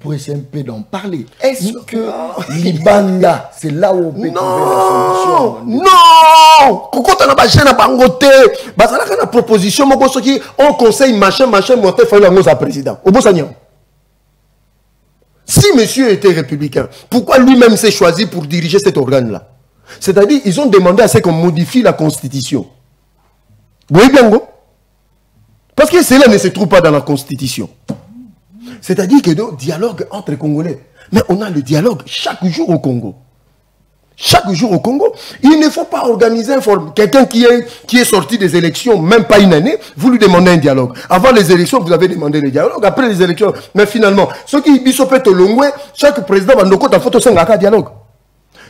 pour essayer un peu d'en parler. Est-ce que l'Ibanda, c'est là où on peut trouver la solution? Non! Quand on a pas gêné à Bangote, la proposition, on conseille machin, monter, il faut aller président. Au bon seigneur. Si monsieur était républicain, pourquoi lui-même s'est choisi pour diriger cet organe-là? C'est-à-dire, ils ont demandé à ce qu'on modifie la Constitution. Vous voyez bien, go? Parce que cela ne se trouve pas dans la Constitution. C'est-à-dire que le dialogue entre les Congolais. Mais on a le dialogue chaque jour au Congo. Chaque jour au Congo. Il ne faut pas organiser quelqu'un qui est sorti des élections, même pas une année, vous lui demandez un dialogue. Avant les élections, vous avez demandé le dialogue. Après les élections, mais finalement, ceux qui bisopent au Longwe, chaque président va nous compter en photo sans dialogue.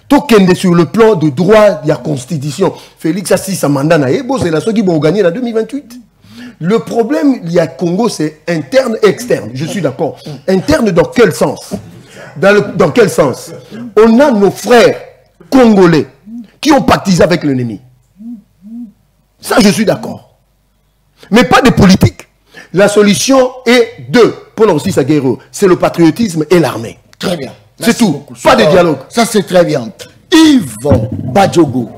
Tout sur le plan de droit de la Constitution. Félix Assis, sa mandat c'est la ceux qui vont gagner en 2028. Le problème, il y a Congo, c'est interne et externe. Je suis d'accord. Interne dans quel sens? Dans quel sens? On a nos frères congolais qui ont pactisé avec l'ennemi. Ça, je suis d'accord. Mais pas de politique. La solution est deux. Pour aussi sa guerre, c'est le patriotisme et l'armée. Très bien. C'est tout. Beaucoup. Pas de dialogue. Ça, c'est très bien. Yves Badjogo.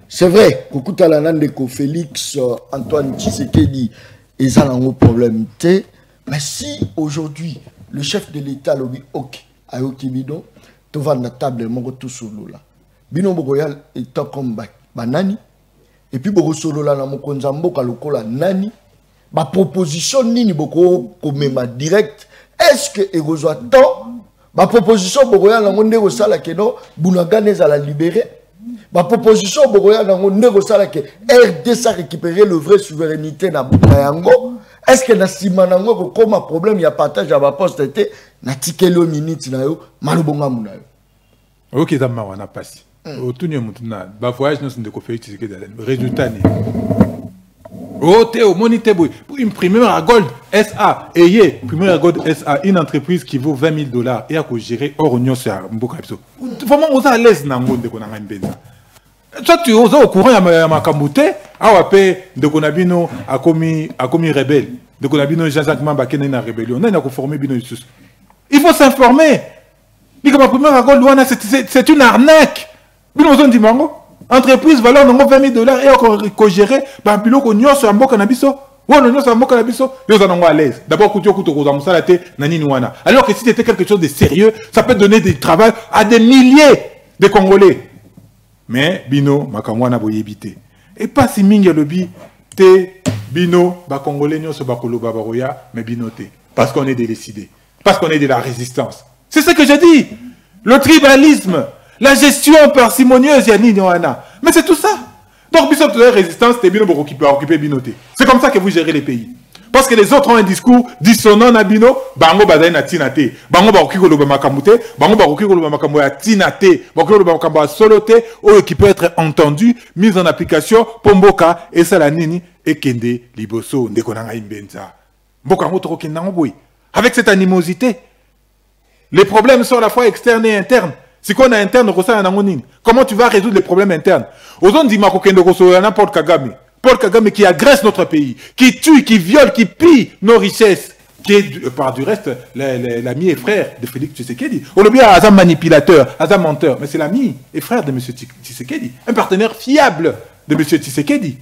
C'est vrai, Kokuta Lanandeko, Félix, Antoine Tshisekedi, ils ont un problème. Mais si aujourd'hui, le chef de l'État, Lobi Ok, Ayoki Bidon, tu vas dans la table, mon tout solo là. Bino Bogoyal est comme Banani. Et puis Bogo solo là, mon konzambo, Kalokola Nani. Ma proposition, Nini Boko, comme ma direct. Est-ce que Erozo attend? Ma proposition, Bogoyal, la monde au sala que non, Bounagane à la libérer. Ma proposition, RDC a récupéré le vrai souveraineté na Yango. Est-ce que na simanango comme un problème il y a partage à ma poste était na tikelo minute na yo malobonga muna yo. OK ça m'a wana passé. Otunyo mutuna ba voyage nous de conférence que résultat ni. Au monité pour une primaire à Gold SA ayez primaire à Gold SA une entreprise qui vaut $20,000 et à gérer hors union sur Mboka biso. Vraiment on à l'aise na ngonde ko na ngambeza. Toi tu oses au courant ya makambute awa pe de konabino a commis rebelle de konabino Jean-Jacques Mamba qui na rébellion na ko former bino sus. Il faut s'informer. Ni comme primaire à Gold wana c'est une arnaque. Bino zone di mango entreprise valeur non $20,000 et encore co-gérer ba biloko nyonso ya mboka na biso. Wono nyonso ya mboka na biso yo za nango à l'aise. D'abord kuto ko musala te na nini wana. Alors que si c'était quelque chose de sérieux, ça peut donner du travail à des milliers de Congolais. Mais bino makamwana boyebité et pas si mingi lobi te bino ba congolais nyonso ba koloba ba roya mais bino te parce qu'on est décidé parce qu'on est de la résistance. C'est ce que je dis. Le tribalisme, la gestion parcimonieuse yani wana. Mais c'est tout ça. Donc biso de la résistance te bino bo occuper bino te. C'est comme ça que vous gérez les pays. Parce que les autres ont un discours dissonant na bino, bango bazai na tinate, bango ba okiko loba makamute, bango ba okiko loba makambo ya tinate, bango loba makambo solote, ou qui peut être entendu, mis en application pomboka et salanini et kende liboso ndekonanga imbenza. Mboka ngotoko kendango boy. Avec cette animosité, les problèmes sont à la fois externes et internes. Si qu'on a interne comment tu vas résoudre les problèmes internes? Ozon di makokende koso n'importe Kagame. Paul Kagame qui agresse notre pays, qui tue, qui viole, qui pille nos richesses, qui est par du reste l'ami et frère de Félix Tshisekedi. On le dit à un manipulateur, à un menteur, mais c'est l'ami et frère de M. Tshisekedi, un partenaire fiable de M. Tshisekedi.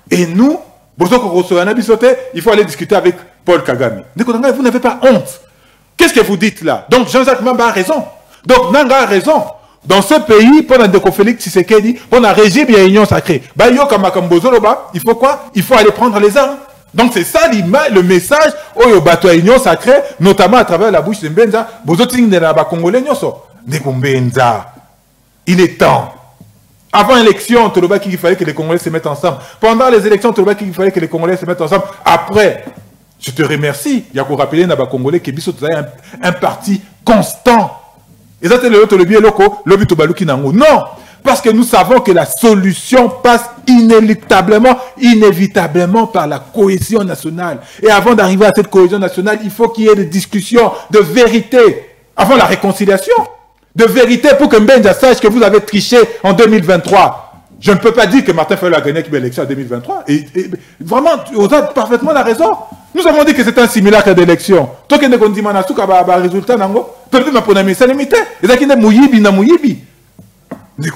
Et nous, il faut aller discuter avec Paul Kagame. Vous n'avez pas honte. Qu'est-ce que vous dites là? Donc Jean-Jacques Mamba a raison. Donc Nanga a raison. Dans ce pays, pendant Félix Tshisekedi, on a régime et union sacrée. Il faut quoi? Il faut aller prendre les armes. Donc c'est ça le message au bateau union sacrée, notamment à travers la bouche de Mbenza. Il est temps. Avant l'élection, il fallait que les Congolais se mettent ensemble. Pendant les élections, il fallait que les Congolais se mettent ensemble. Après, je te remercie. Il y a qu'à rappeler que les Congolais qui ont un parti constant. Non, parce que nous savons que la solution passe inévitablement par la cohésion nationale. Et avant d'arriver à cette cohésion nationale, il faut qu'il y ait des discussions de vérité, avant la réconciliation, de vérité pour que Mbenza sache que vous avez triché en 2023. Je ne peux pas dire que Martin Fayulu a gagné l'élection en 2023. Et vraiment, vous avez parfaitement la raison. Nous avons dit que c'est un simulacre d'élection. Toi qui ne connais pas le résultat, peut-être ma ponami c'est limité. Et ça qui est mouyibi na mouyibi. Nous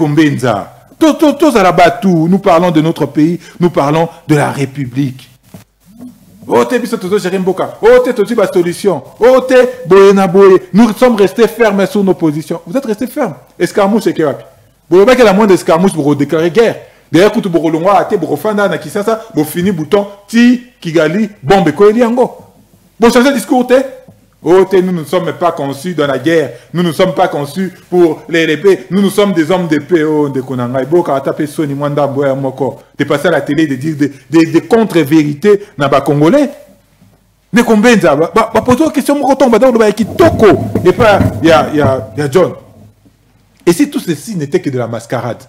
parlons de notre pays, nous parlons de la République. Nous sommes restés fermes sur nos positions. Vous êtes restés fermes. Escarmouche et Kerapi. Vous voyez que la moindre escarmouche pour déclarer guerre. D'ailleurs, quand vous avez fini bouton, ti, Kigali, bombe, Koeliango. Vous changez de discours, nous ne sommes pas conçus dans la guerre. Nous ne sommes pas conçus pour les paix. Nous sommes des hommes de paix. De passer à la télé, de dire des contre-vérités dans les Congolais. Mais combien ça va poser une question, et pas, il y a John. Et si tout ceci n'était que de la mascarade?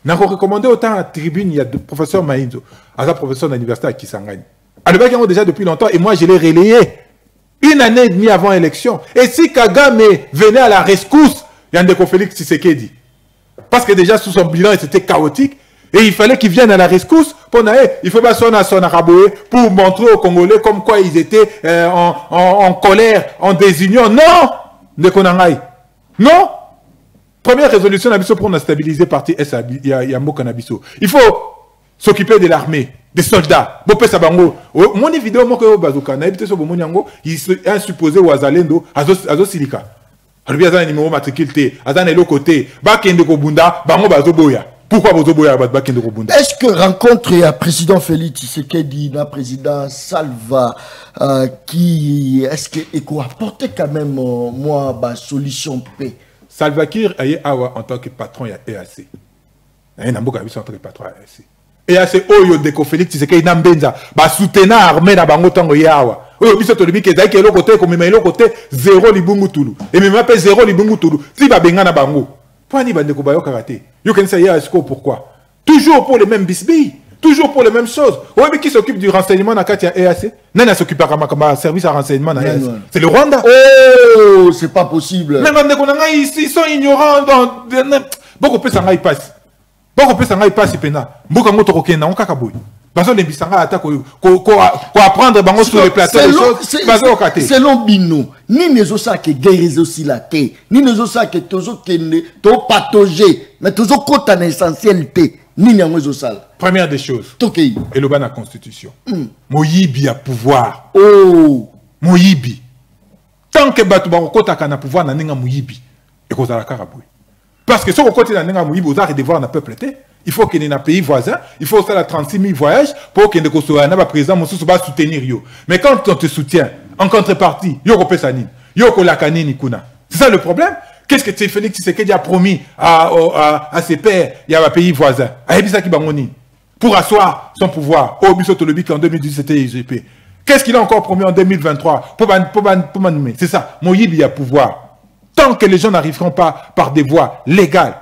N'a recommandé autant à la tribune, il y a le professeur Maïnzo, à sa professeur d'université à Kisangani. À l'époque, ils ont déjà depuis longtemps, et moi je l'ai relayé. Une année et demie avant l'élection. Et si Kagame venait à la rescousse, il y a un déco Félix Tshisekedi. Parce que déjà sous son bilan, c'était chaotique. Et il fallait qu'il vienne à la rescousse pour il faut pas son araboé pour montrer aux Congolais comme quoi ils étaient en colère, en désunion. Non! Non! Première résolution pour stabiliser parti il faut s'occuper de l'armée, des soldats. Mon vidéo, il est supposé au Azalendo, Azo Silika. Il y a un numéro matriculé, il y a un autre côté, pourquoi est-ce que rencontre le président Félix Tshisekedi, le président Salva, qui est-ce qu'il peut apporter quand même moi solution paix? Salva Kiir aye awa en tant que patron ya EAC. Aye namboka biso en tant que patron ya EAC. EAC oyo Ndeko Félix Tshisekedi na Mbenza ba soutenir armée na bango tango yawa. Oyo biso to libi ke zaki elo côté comme mais elo côté 0 libungu tulu. Et même pas 0 libungu tulu. Si ba benga na bango. Poni ba ndeko bayo karaté. Yo kenisa EAC pourquoi? Toujours pour les mêmes bisbilles. Toujours pour les mêmes choses. Oui, mais qui s'occupe du renseignement dans Katia EAC? Nana s'occupe à service à renseignement dans EAC. C'est le Rwanda. Oh, c'est pas possible. Même ils sont ignorants. Beaucoup de gens passent. Beaucoup de gens passent. Beaucoup de gens n'ont pas de parce que les bisanga attaquent apprendre sur les plateaux selon Bino ni les osa que guerre aussi la terre ni les osa que toujours to patauger mais toujours côté en essentialité ni n'y première des choses et le ban la constitution Moyibi a pouvoir Moyibi tant que batu ba kota kana pouvoir na ninga Moyibi et ko zala karaboui parce que sur le côté na ninga Moyibi vous avez devoir na peuple té. Il faut qu'il y ait un pays voisin, il faut faire 36 000 voyages pour qu'il y ait un président qui va soutenir. Mais quand on te soutient, en contrepartie, il y a c'est ça le problème. Qu'est-ce que Félix Tshisekedi a promis à ses pairs et à un pays voisin pour asseoir son pouvoir. Au Bissotolobique en 2018, c'était IGP. Qu'est-ce qu'il a encore promis en 2023 pour nommer? C'est ça. Moïbi il a pouvoir. Tant que les gens n'arriveront pas par des voies légales,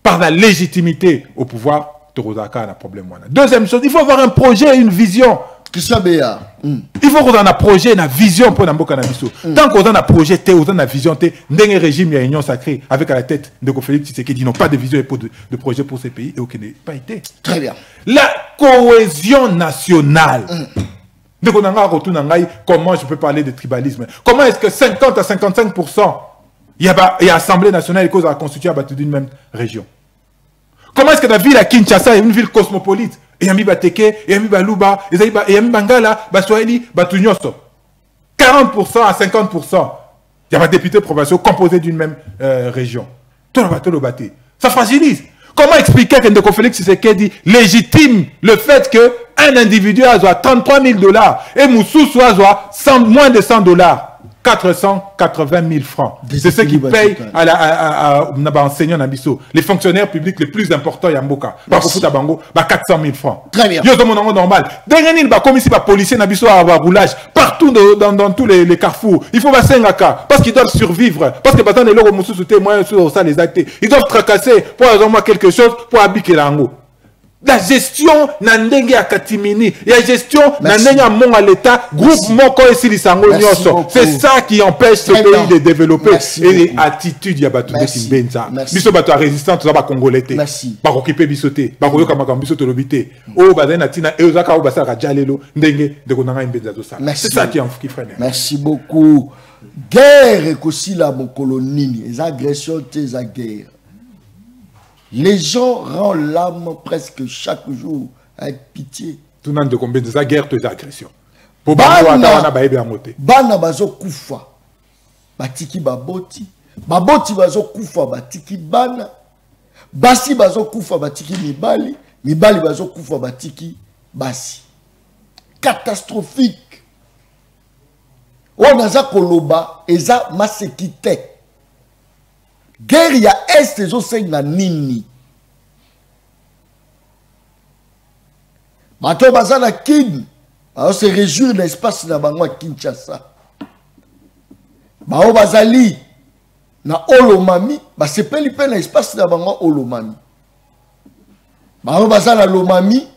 par la légitimité au pouvoir, Torozaka a un problème. Deuxième chose, il faut avoir un projet, une vision. Il faut qu'on ait un projet, une vision pour Namboka Nabiso. Tant qu'on a un projet, on a une vision, on a un régime, il y a une union sacrée avec à la tête de Félix Tshisekedi, n'ont pas de vision et de projet pour ces pays et aucun n'a pas été. Très bien. La cohésion nationale. Comment je peux parler de tribalisme? Comment est-ce que 50 à 55% il y a l'Assemblée nationale et cause à la constitution d'une même région? Comment est-ce que la ville à Kinshasa est une ville cosmopolite? Et Yami Bateke, et Yami Baluba, et Yami Bangala, Baswahili, Batunyoso. 40% à 50%. Il y a des députés provinciaux composés d'une même région. Ça fragilise. Comment expliquer que Ndeko Félix Tshisekedi légitime le fait qu'un individu a 33 000 $ et Moussou soit moins de 100 $? 480 000 francs. C'est ce qui paye à enseignant Nabiso. Les fonctionnaires publics les plus importants, Yamboka. Par contre, Bango, 400 000 francs. Très bien. Yo, mon normal. Dernier, comme ici, policier Nabiso à roulage, partout dans tous les carrefours. Il faut 5 parce qu'ils doivent survivre. Parce que maintenant, les logos Moussou témoins sur ça, les actes. Ils doivent tracasser pour avoir quelque chose pour habiter l'ango. La gestion n'andenge à Katimini, la gestion n'andenge à mon à l'État, groupe Moko et Silisango Nyoso. C'est ça qui empêche ce pays de développer. Et les attitudes, il y a battu de Kimbenza. Biso bato résistance, ça va congolais. Merci. Ba occupé bisoté, ba koyoka makam bisoto lobité. Oh bazena tina e ozaka obasa ka jalelo ndenge de konanga imbenza zo ça. C'est ça qui freine. Merci beaucoup. Guerre et aussi la colonie, les agressions, les guerres. Les gens rendent l'âme presque chaque jour avec pitié. Tout le monde de combien de ça guerre, tes agressions. Bana bazo kufa, batiki baboti, baboti bazo kufa, batiki bana, basi bazo kufa, batiki mibali, mibali bazo kufa, batiki basi. Catastrophique. On a za koloba, eza masekite. Guerre ya est ezo senga nini. Bato bazana kin. Bao se réjouir l'espace na bango à Kinshasa. Bao bazali na Olomami, ba sepeli pe na espace na bango Olomami. Bao bazala Lomami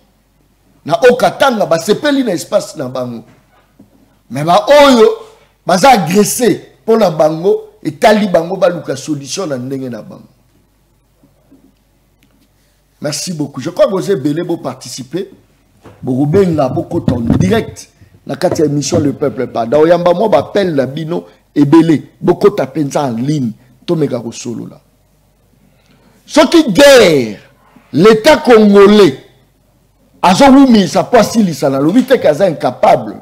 na Okatanga ba sepeli na espace na bango. Mais ba oyo baza agressé pour la bango. Et Talibango baluka solution na ndenge na bango. Merci beaucoup. Je crois que vous avez belé pour participer. Vous avez beaucoup en direct dans la émission Le Peuple pas. Dans Yamba moi appelle la bino et belé beaucoup taper ça en ligne. Tomega solo là. Ce qui guerre l'État congolais. Azoumi ça pas silisa na lobite kaza incapable.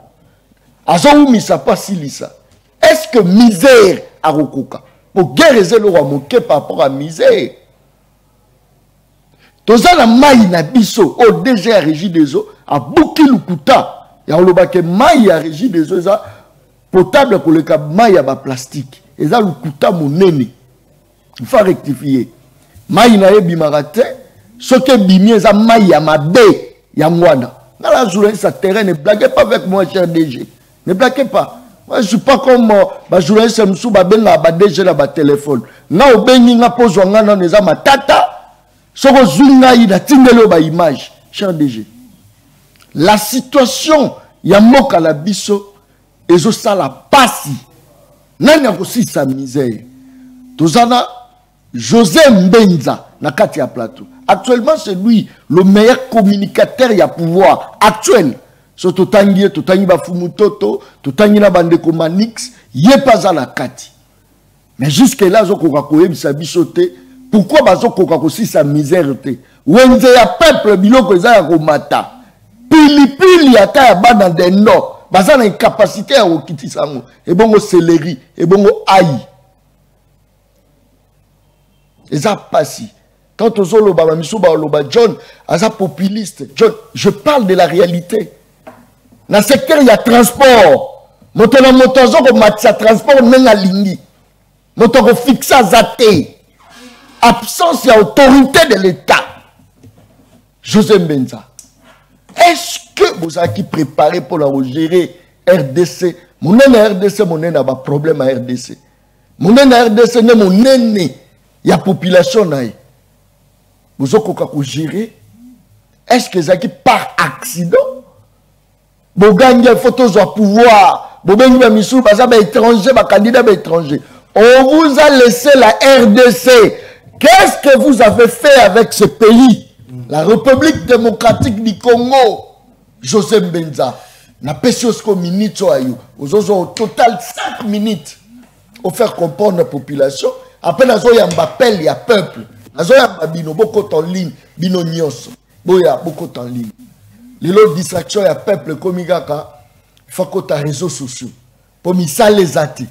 Azoumi ça pas silisa. Est-ce que misère à Rokoka pour guérir le roi moqué par rapport à misère? Toza la maille na biso au DG à régie des eaux à Bouki Lukuta ya olobake maille à régie des eaux potable pour le cas maille à plastique et ça Lukuta monene Il faut rectifier. Maï na bimara te. Ce que bimi eza maï ya mabe ya mwana. Dans la journaliste à terrain, ne blaguez pas avec moi, cher DG. Ne blaguez pas. Moi, je ne suis pas comme ma journaliste Msou Babenga DG là bas téléphone. Na obengi nga pozo nga na neza matata. Soko zunga ida tingelo ba image, cher DG. La situation ya moka la biso ezo sala pasi. Nani akosi sa misère. Tozana José Mbenza na kati ya plateau. Actuellement, c'est lui le meilleur communicateur ya pouvoir actuel. So totangi ba fumutoto, totangi na bande ko Manix, yé pas à la kati. Mais jusque là zo koka koyebisa biso te, pourquoi bazo koka kosi sa misère te. Wenze ya peuple biloko eza ya komata. Pili ata ya bana dendo, baza na incapacité ya kokitisa ngo. Et bongo céleri, et bongo aïe. Eza pasi. Quand on loba misuba loba John, asa populiste. John, je parle de la réalité. Dans le secteur, il y a transport. Moto na moto zo ko matisa transport menga lingi. Moto ko fixa zate. Absence de autorité de l'État. José Mbenza. Est-ce que vous avez préparé pour la gérer RDC? Mon RDC, mon n'a pas problème à RDC. Mon RDC, n'est mon aîné. Il y a population naïe. Vous avez gérer. Est-ce que ça qui par accident? Vous gagnez photos au pouvoir. Vous gagnez un misou, étranger, candidat étranger. On vous a laissé la RDC. Qu'est-ce que vous avez fait avec ce pays? La République démocratique du Congo. José Mbenza. Na pesiosko minutes au total 5 minutes. Pour faire comprendre la population. Après, il y a un appel, il y a peuple. Il y a beaucoup en ligne. Bino nyos. Il y a beaucoup en ligne. Les autres distractions, il y a peuple comme il y a réseaux sociaux. Pour misal les ati.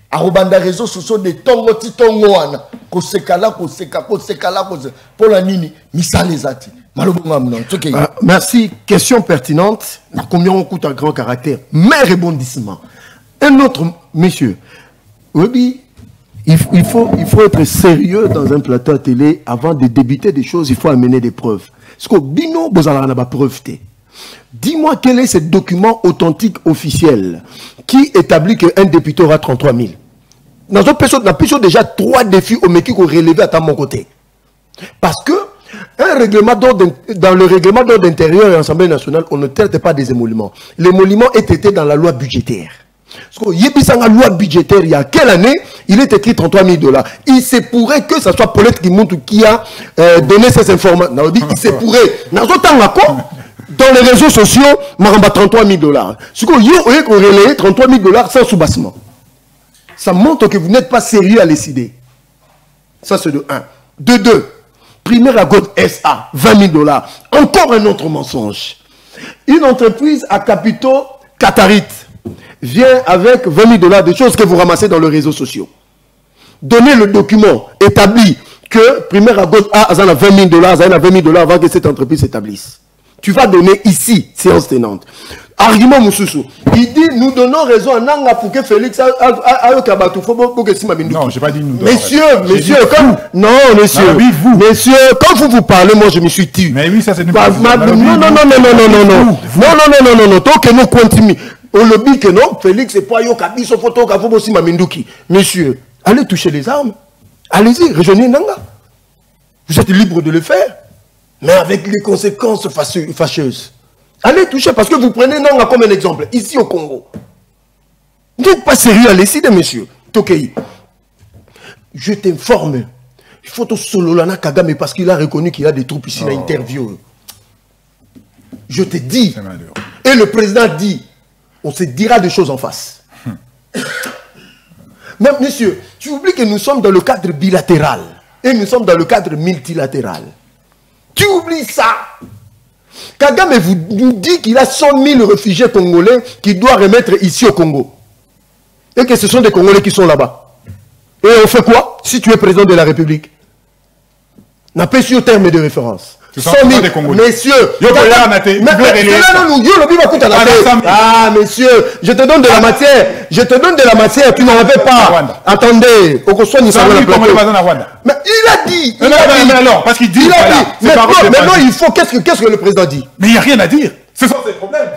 Arobanda réseaux sociaux de tongo titongo wana. Kosekala. Pour la nini, misal les ati. Merci. Question pertinente. Combien on coûte un grand caractère? Mais rebondissement. Un autre, monsieur. Oui, il faut être sérieux dans un plateau à télé. Avant de débuter des choses, il faut amener des preuves. Parce que Bino, vous en avez preuve. Dis-moi quel est ce document authentique officiel qui établit qu'un député aura 33 000. Dans notre personne, on a déjà 3 défis au mec qui ont relevé à mon côté. Parce que un règlement dans le règlement d'ordre intérieur et l'Assemblée nationale, on ne traite pas des émoluments. L'émolument est traité dans la loi budgétaire. Parce que la loi budgétaire, il y a quelle année, il est écrit 33 000 $. Il se pourrait que ce soit Paulette qui a donné ces informations. Il se pourrait. Dans les réseaux sociaux, il 33 000 $. Ce qu'on relaie 33 000 $ sans soubassement. Ça montre que vous n'êtes pas sérieux à décider. Ça, c'est de 1. De 2. Primaire à God SA, 20 000 $. Encore un autre mensonge. Une entreprise à capitaux qatarites vient avec 20 000 $, des choses que vous ramassez dans les réseaux sociaux. Donnez le document établi que Primaire à God A a 20 000 $, a 20 000 $ avant que cette entreprise s'établisse. Tu vas donner ici, séance tenante. Argument Moussoussou. Il dit, nous donnons raison à Nanga pour que Félix a Non, je n'ai pas dit nous. Messieurs, comme... Non, messieurs. Non, oui, vous. Messieurs, quand vous parlez, moi je me suis tué. Mais oui, ça c'est une... Non. Tant que nous continuons. On le dit que non, Félix, c'est pas Yokabi, son photo, aussi Maminduki. Messieurs, allez toucher les armes. Allez-y, rejoignez Nanga. Vous êtes libre de le faire. Mais avec les conséquences fâcheuses. Allez toucher parce que vous prenez Nanga comme un exemple. Ici au Congo. Vous n'êtes pas sérieux à l'essai, messieurs. Tokei. Je t'informe. Il faut tout Sololana Kagame parce qu'il a reconnu qu'il y a des troupes ici dans l'interview. Je te dis. Et le président dit, on se dira des choses en face. Mais messieurs, tu oublies que nous sommes dans le cadre bilatéral. Et nous sommes dans le cadre multilatéral. Tu oublies ça. Kagame vous nous dit qu'il a 100 000 réfugiés congolais qu'il doit remettre ici au Congo. Et que ce sont des Congolais qui sont là-bas. Et on fait quoi si tu es président de la République? N'a pas su au terme de référence. 100 000. Messieurs. Ah, messieurs, je te donne de la matière. Je te donne de la matière. Tu n'en avais pas. Attendez. Mais il a dit. Parce qu'il dit. Maintenant, il faut. Qu'est-ce que le président dit? Mais il n'y a rien à dire. Ce sont ses problèmes.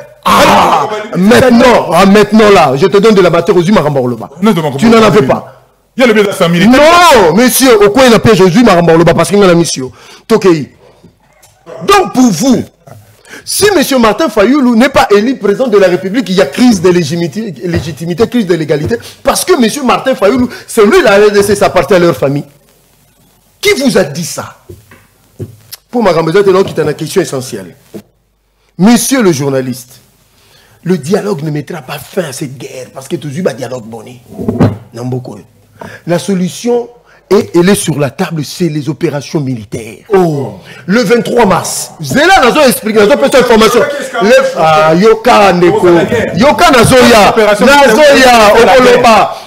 Maintenant là, je te donne de la matière aux humains Maramboloba. Tu n'en avais pas. Il y a le bien de militaire. Non, monsieur, au coin il a payé Jésus Maramboloba parce qu'il a la mission. Tokei. Donc pour vous, si M. Martin Fayoulou n'est pas élu président de la République, il y a crise de légitimité, crise de légalité, parce que M. Martin Fayoulou, c'est lui qui a laissé sa partie à leur famille. Qui vous a dit ça? Pour ma grand-mère, c'est une question essentielle. Monsieur le journaliste, le dialogue ne mettra pas fin à cette guerre, parce que toujours un dialogue bonné. La solution, elle est sur la table, c'est les opérations militaires. Le 23 mars, Zéla n'a pas expliqué, n'a pas information. Yoka Neko, Yoka Nazoya,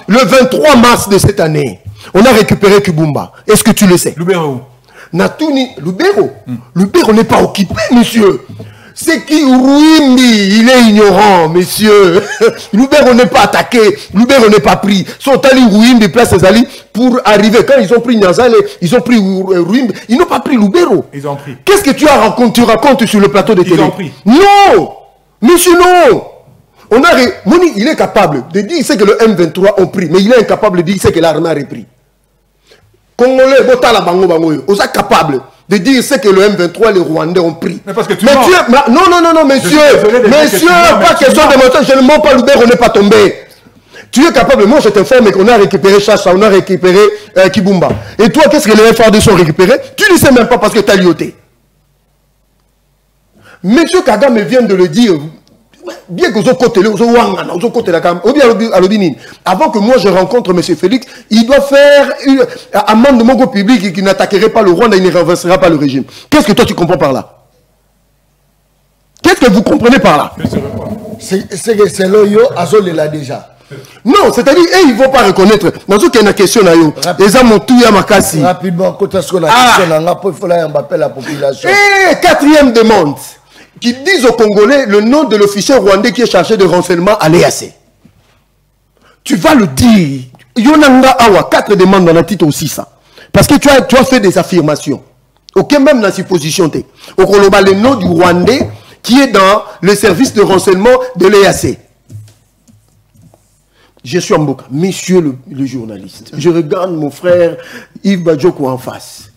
le 23 mars de cette année, on a récupéré Kibumba. Est-ce que tu le sais? Lubero. Lubero n'est pas occupé, monsieur. C'est qui Ruimbi, il est ignorant, monsieur. Lubero n'est pas attaqué, Lubero n'est pas pris. Sont allés Ruimbi, place ses alliés, pour arriver. Quand ils ont pris Niazale, ils ont pris Ruimbi, ils n'ont pas pris Lubero. Ils ont pris. Qu'est-ce que tu racontes sur le plateau de télé? Ils ont pris. Non, monsieur, non. Moni, il est capable de dire que le M23 ont pris, mais il est incapable de dire que l'armée a repris. Congolais, Botala Bango Bango, on est capable de dire que le M23, les Rwandais ont pris. Mais parce que tu non, monsieur, pas question de mentir, je ne mens pas, Lubero n'est pas tombé. Tu es capable, moi je t'informe qu'on a récupéré Chacha, on a récupéré Kibumba. Et toi, qu'est-ce que les FRD sont récupérés? Tu ne sais même pas parce que tu as lioté. Monsieur Kagame vient de le dire. Bien que avant que moi je rencontre M. Félix, il doit faire une amendement public qui n'attaquerait pas le Rwanda, il ne renversera pas le régime. Qu'est-ce que toi tu comprends par là? Qu'est-ce que vous comprenez par là? C'est que c'est l'oyo, Azol l'a déjà. Non, c'est-à-dire, il ne vont pas reconnaître. Dans ce qu'il y a une question, rapidement, quand est-ce qu'on a question, il faut la population. Quatrième demande. Qui disent aux Congolais le nom de l'officier rwandais qui est chargé de renseignement à l'EAC. Tu vas le dire. Yonanga Awa, 4 demandes dans la titre aussi ça. Parce que tu as fait des affirmations. Ok, même dans la supposition. Au Koloba, le nom du Rwandais qui est dans le service de renseignement de l'EAC. Je suis en Mboka. Monsieur le journaliste, je regarde mon frère Yves Badjoko en face.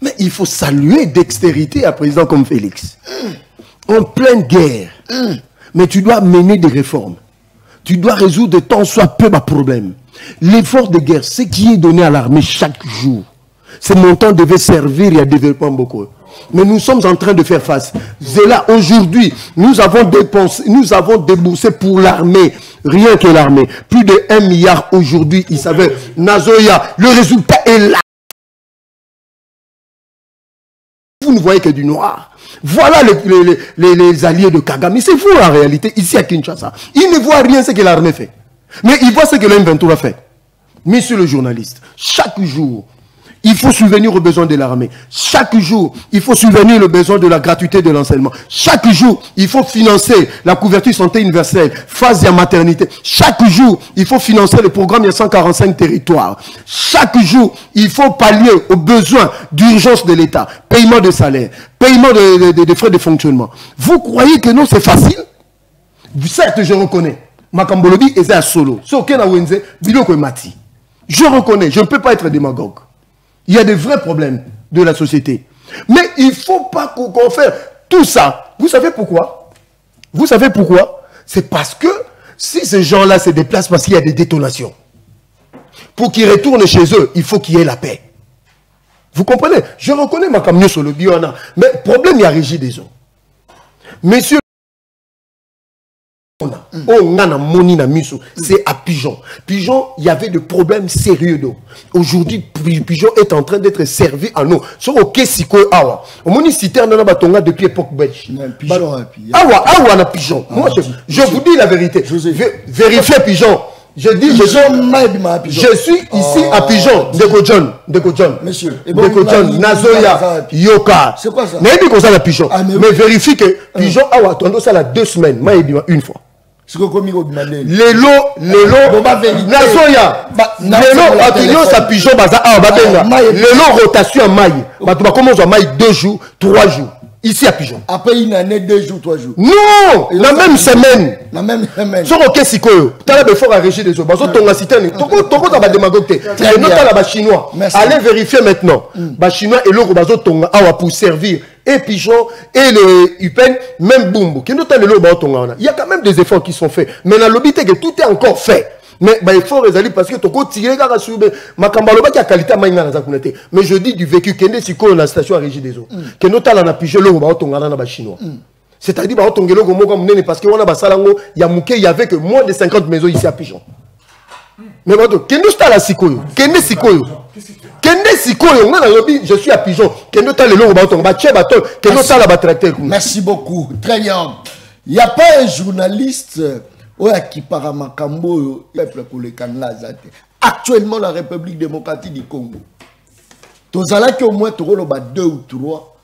Mais il faut saluer dextérité à président comme Félix. En pleine guerre. Mais tu dois mener des réformes. Tu dois résoudre tant soit peu de problèmes. L'effort de guerre, ce qui est donné à l'armée chaque jour, ce montant devait servir à développer beaucoup. Mais nous sommes en train de faire face. Zéla, aujourd'hui, nous avons déboursé pour l'armée, rien que l'armée, plus de 1 milliard aujourd'hui, il savait, Nazoya, le résultat est là. Vous ne voyez que du noir. Voilà les alliés de Kagame. C'est vous en réalité, ici à Kinshasa. Ils ne voient rien ce que l'armée fait. Mais ils voient ce que le M23 fait. Monsieur le journaliste, chaque jour, il faut subvenir aux besoins de l'armée. Chaque jour, il faut subvenir aux besoins de la gratuité de l'enseignement. Chaque jour, il faut financer la couverture santé universelle, phase de maternité. Chaque jour, il faut financer le programme, il y a 145 territoires. Chaque jour, il faut pallier aux besoins d'urgence de l'État. Paiement de salaire, paiement de frais de fonctionnement. Vous croyez que non, c'est facile? Certes, je reconnais. Makambolobi est à solo. Je reconnais, je ne peux pas être démagogue. Il y a des vrais problèmes de la société. Mais il ne faut pas qu'on fasse tout ça. Vous savez pourquoi? Vous savez pourquoi? C'est parce que si ces gens-là se déplacent parce qu'il y a des détonations, pour qu'ils retournent chez eux, il faut qu'il y ait la paix. Vous comprenez? Je reconnais ma camion sur le biona. Mais le problème, il y a Régie des eaux. Messieurs, c'est à Pigeon. Pigeon, il y avait des problèmes sérieux d'eau. Aujourd'hui, Pigeon est en train d'être servi en eau. So, ok, siko awa. Au moni citerne na batonga depuis époque belge. Awa na Pigeon. Moi, je vous dis la vérité. Vérifiez Pigeon. Je dis, je suis ici à Pigeon, Ndeko John. Monsieur, Ndeko John, Nazoya, Yoka. C'est quoi ça? Mais dit ça la Pigeon. Mais vérifie que Pigeon a attendu ça la 2 semaines. Moi, il une fois. C'est quoi comme il Lelo, Nazoya. Lelo, attendu ça Pigeon, baza, Lelo, rotation à maille. Bah, tu vas commencer à maille 2 jours, 3 jours. Ici à Pigeon. Après une année, 2 jours, 3 jours. Non, la même semaine. La même semaine. Sur aucun sikoyo. Tu as fort à régir des autres. Parce que ton cité, ton ça va démagoguer. Tu as chinois. Allez vérifier maintenant. Les chinois et l'autre bazo tonga pour servir et Pigeon et le Upen même Bumbo. Il y a quand même des efforts qui sont faits. Mais dans l'obité que tout est encore fait. Mais il faut réaliser parce que tu as tiré sur ma cambaloba qui a qualité à maïna dans la. Mais je dis du vécu qu'il y a une station à régir des eaux. Que nous avons pigé l'eau dans chinois. C'est-à-dire que parce qu'on a salango, il y avait que moins de 50 maisons ici à Pigeon. Mais Kendo sta la sikoyo, Kende sikoyo. Kende sikoyo, je suis à Pigeon. Kendo ta le logo baton, ba tche baton, Kendo ta la batracteur. Merci beaucoup. Très bien. Il n'y a pas un journaliste qui part à Makambo, peuple pour les Canada. Actuellement, la République démocratique du Congo. Tu as au moins 2 ou 3.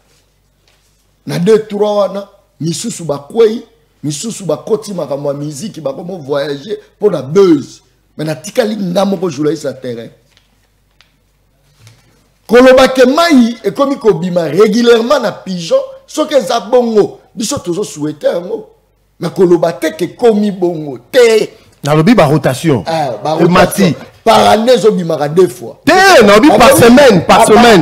Na 2 3 misusu ba kwei, misusu ba koti makamwa musique ba comment voyager pour la buzz. Mais na tikali ngamo ko journaliste à terrain. Koloba ke mai et comme ko bima régulièrement na Pigeon, so que za bongo, biso toujours souhaiter ngo. Mais koloba te ke komi bongo te. Na lobi ba rotation. Ba rotation. Par année zo bima 2 fois. Te na lobi par semaine, par semaine.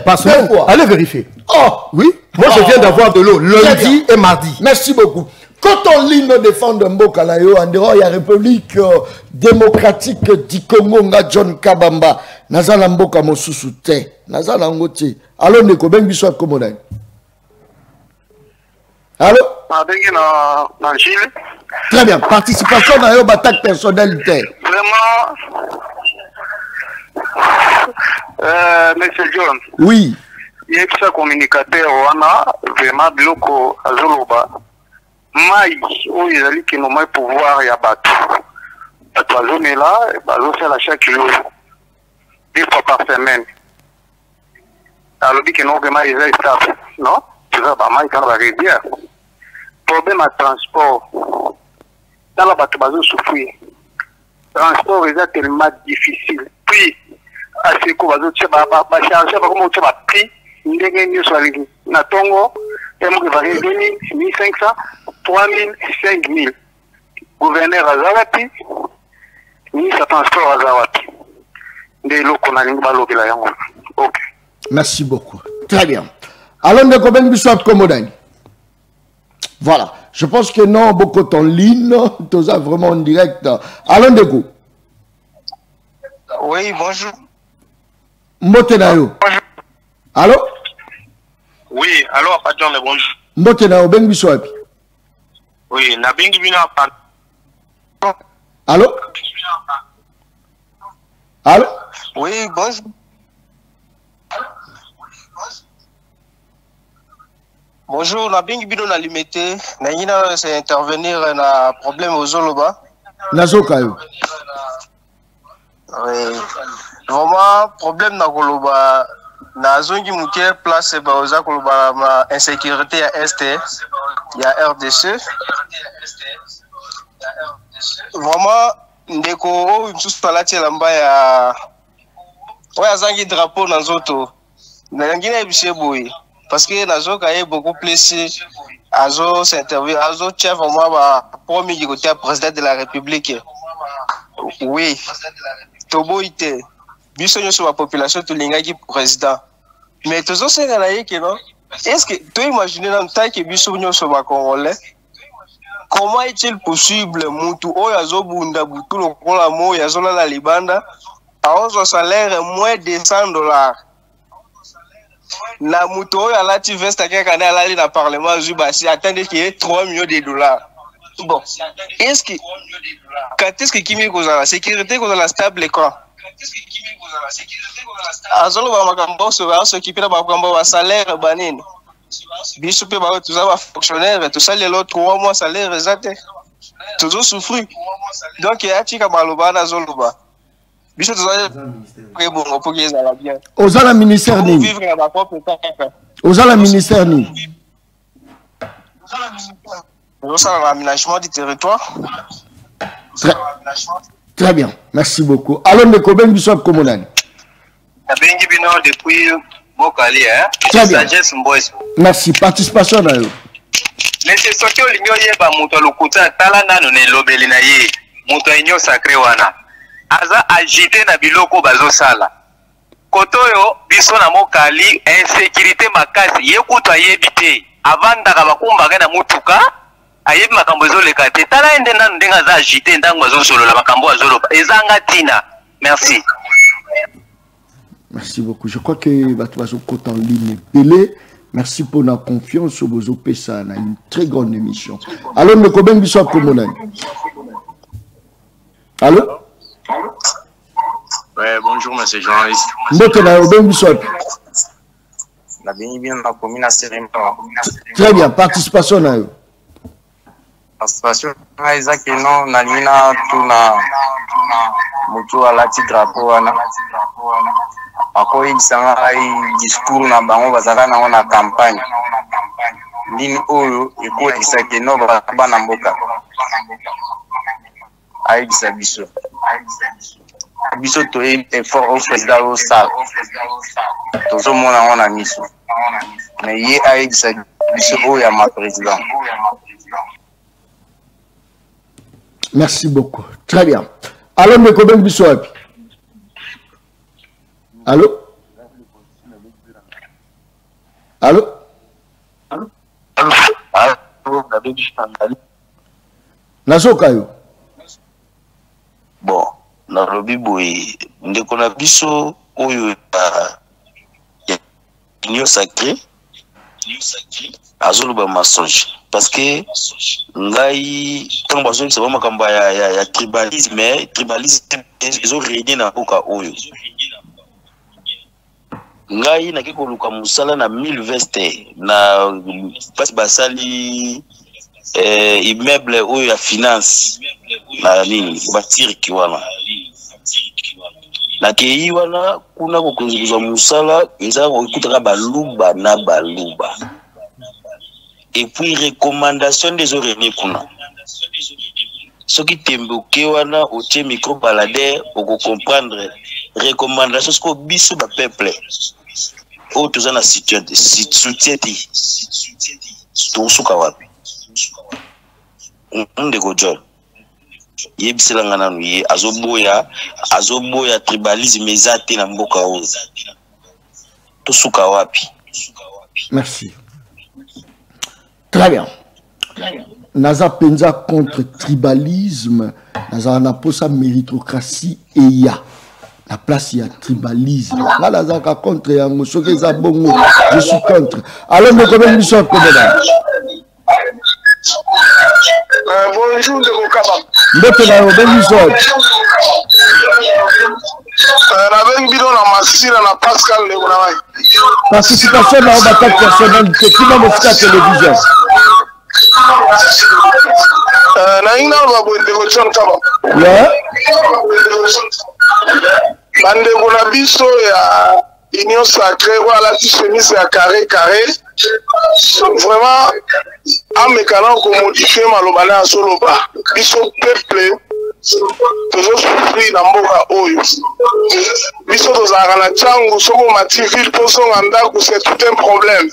Par semaine. Allez vérifier. Oh, oui. Moi je viens d'avoir de l'eau lundi et mardi. Merci beaucoup. Quand on lit nos défendre Mboka na yo en dehors il y a République démocratique du Congo nga John Kabamba nazala Mboka mosusu te nazala ngote alors ndeko bengi biso akomoda. Allô? Avec dans Chile. Très bien. Participation dans une attaque personnelle. Vraiment, Monsieur John. Oui. Il y a un communicateur, on a vraiment bloqué à Zoloba. Maï, où il a dit qu'il n'a pas pouvoir y abattre. La zone est là, c'est à chaque jour. 2 fois par semaine. Alors, il dit qu'il n'a pas de stable. Non? Tu vois, Maï, quand on va réduire. Problème à transport. Dans la bateau, on souffrir. Transport est tellement difficile. Puis, à ce qu'on va charger, comment tu vas prix, il y a une chose na Tongo, et moi, va revenir 1500, 3000, 5000. Gouverneur à Zawati, ministre transport à Zawati. Des locaux, on a une balle au Bilayango. Ok. Merci beaucoup. Très bien. Alors, nous avons besoin de Komodani. Voilà. Je pense que non, beaucoup en ligne, tout ça vraiment en direct. Allons de go. Oui, bonjour. Mbotenayo. Allô? Oui, alors, John, bonjour. Mbotenayo, ben biswapi. Oui, na bengi bina pa. Allô? Allô? Oui, bonjour. Bonjour, na bingi bido na limité. Na yina c'est intervenir na problème aux Zoloba. Nazokayo. Oui. Vraiment problème na Koloba na zongi muke place ba oza Koloba na insécurité à Est, il y a RDC. Vraiment ndeko o msusu palati lamba ya oya zangi drapeau na nzoto. Na ngina ebise boy. Parce que Nazoka est beaucoup plus Azo s'intervient, Azo chef vraiment premier du côté président de la République. Oui. Tobo ite. Bisogno sur la population tout l'inga qui président. Mais tous ces gars-là qui non. Est-ce que tu imagines dans ta que bisogno sur la Congolais? Comment est-il possible mutu oyazo bunda butu lo kola mo yazo la libanda a un salaire moins de $100? Na muto oyo alati veste akeka na alali na parlement zubasi attendez qu'il y ait $3 millions. Bon, est-ce que quand est-ce que kimi kozala la sécurité kozala stable quand azolo ba makambo so ba s'occuper na ba makambo ba salaire banini biso pe ba tout ça ba fonctionnaire tout ça les 3 mois salaire exact toujours souffrir. Donc il y a Tika Baloba na Zoloba. Biso toujours très bon pour qu'ils aient bien. Aux ala ministère ni. Vivre dans ma propre terre. Aux ala ministère ni. Nous sommes dans l'aménagement du territoire. Très bien, merci beaucoup. Alors, de Koben Bissot Komonani. Depuis Bokali, hein? Très bien. Merci. Participation à eux. Mais c'est ce que l'ignoré, Mouto Lokuta, Talana, ne l'obéli na ye, Mouto Igno Sacré Wana. Aza agité na biloko bazo sala. Kotoyo, biso na Mokali, insécurité makasi, yekuta yebite, avant d'Arabakumba na Mutuka, ayeb makambo ezoleka te. Tala ende nanu ndenga za agité, ndango bazo solo la makambo azoloba. Ezanga tina. Merci. Merci beaucoup. Je crois que Batouazo Côte en ligne Pelé. Merci pour la confiance sur vos OPSA. On a une très grande émission. Alors, nous avons besoin de Komonani. Allô? Ouais, bonjour, monsieur journaliste. Nous avons besoin de Très bien, participation à eux. Participation à Isaac et non, Nalina, Tuna, Moto à la Tidrapo, Ako ibisanga discours na bango bazala na ona campagne lini oyo ekolisa ke no bana mboka aibisa biso to effort au président au sal tozo mona ona miso mais ye aibisa biso oyo ya ma président. Merci beaucoup. Très bien. Alors me koben biso api. Allô? Allô? Nasoka yo. Bon, na lobi boye ndeko na biso oyo ya Union Sacré azoloba mensonge parce que ngai tant bazo c'est vraiment kamba ya tribalisme ezo régner na boka oyo. Ngai na kiko luka musala na 1000 veste na pas basali immeuble oyo ya finance na nini batir ki wana na kei wana kuna ko konzuluza musala eza ko ikutaka baluba na baluba et puis recommandation des oreilles kuna soki temboke wana otie micro balader oko comprendre recommandation ce ko biso ba peuple o toza na soutien ti to suka wapi ndeko John yebiselanga nanu ye azoboya tribalisme ezate na mboka oyo to suka wapi. Merci. Très bien. Naza penza contre tribalisme, naza na posa méritocratie et ya la place ya tribalisme. Là naza ka contre ya musoke za bongo, je suis contre. Alors me connais mission comme ça. Bonjour de Mokaba. Ndote na mission. Na ben bidon na masira na Pascal le kuna mai. Participation na batak personnalité qui va me faire télévision. Na ina ba bonde ko chon kaba. Yeah. Bande kuna biso ya Union Sacrée voilà ti chemise ya carré. Vraiment en mécanant ko modifier malobana ya soloba. Biso peuple toujours souffrir na mboka oyo. Biso tozalaka na changu soko mati ville poso nganda c'est tout un problème.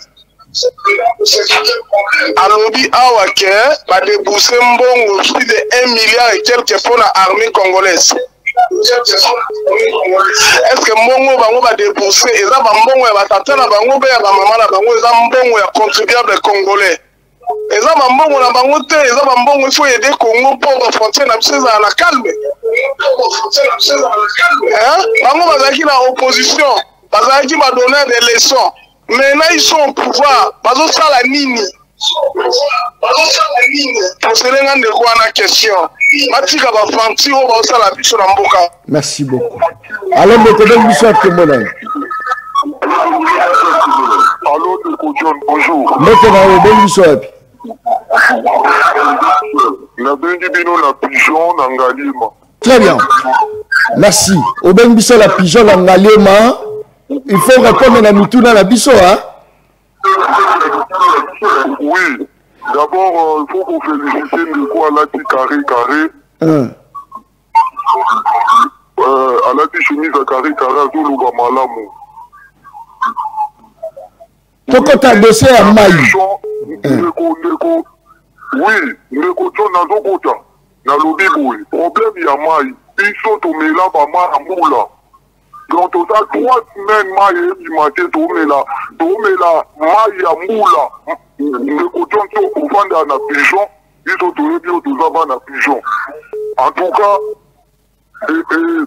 Alobi awa ke ba débourser mbongo plus de 1 milliard et quelques pour la armée congolaise. Est-ce que mbongo bango ba débourser eza ba mbongo ya batata na bango be ya ba mama na bango eza mbongo ya contribuable congolais. Eza ba mbongo na bango te eza ba mbongo il faut aider Congo pour ba frontière na biso na calme. Bango bazaki na opposition, bazaki ba donner des leçons. Maintenant ils sont au pouvoir, bazo sala nini? Poselenga ndeko na question. Matika ba fanti o ba sala biso na mboka. Merci beaucoup. Alors me connais mission que mon ami. Allô John, bonjour. Maintenant bonjour. nabengi bino na pigeon na ngalima. Très bien. Merci. Obengi biso la pigeon na ngalima. Il faut répondre à Mituna la biso, hein? Oui. D'abord, il faut qu'on félicite Ndeko Alati carré. Alati chemise à carré à Zuluba Malamu. Pourquoi tu as dossier à Maï? Oui, Ndeko John Nazokota. Na lobi boy. Problème ya Maï. Biso to mela ba ma moula. Donc, tu as 3 semaines, tu as moula. Le coton, tu as un pigeon. Ils ont trouvé un pigeon. En tout cas,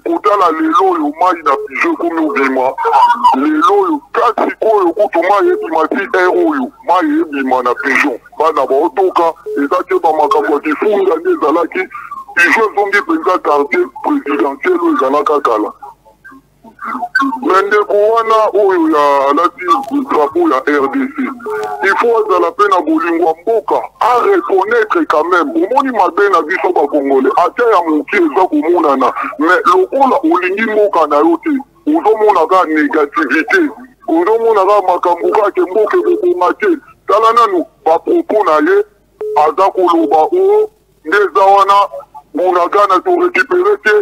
kotala lelo yo mai na pigeon comme obima. Lelo yo kasi ko yo kotoma yebima ti ero yo. Mai yebima na pigeon. Bana ba otoka, ezaki ba makambo ki funda nezalaki. Pigeon zongi penza quartier présidentiel o ezalaka kala. Ndeko wana oyo ya alati drapeau ya RDC. Il faut à la peine à Bolingwa Mboka à reconnaître quand même. Omoni mabe na biso ba Congolais. Ata ya moki eza komonana. Mais lokola olingi mboka na yo te. Ozomona ka négativité. Ozomona ka makambo ka ke mboka ebonga te. Tala nanu ba propos na ye aza koloba o ndeza wana bonagana to récupérer te.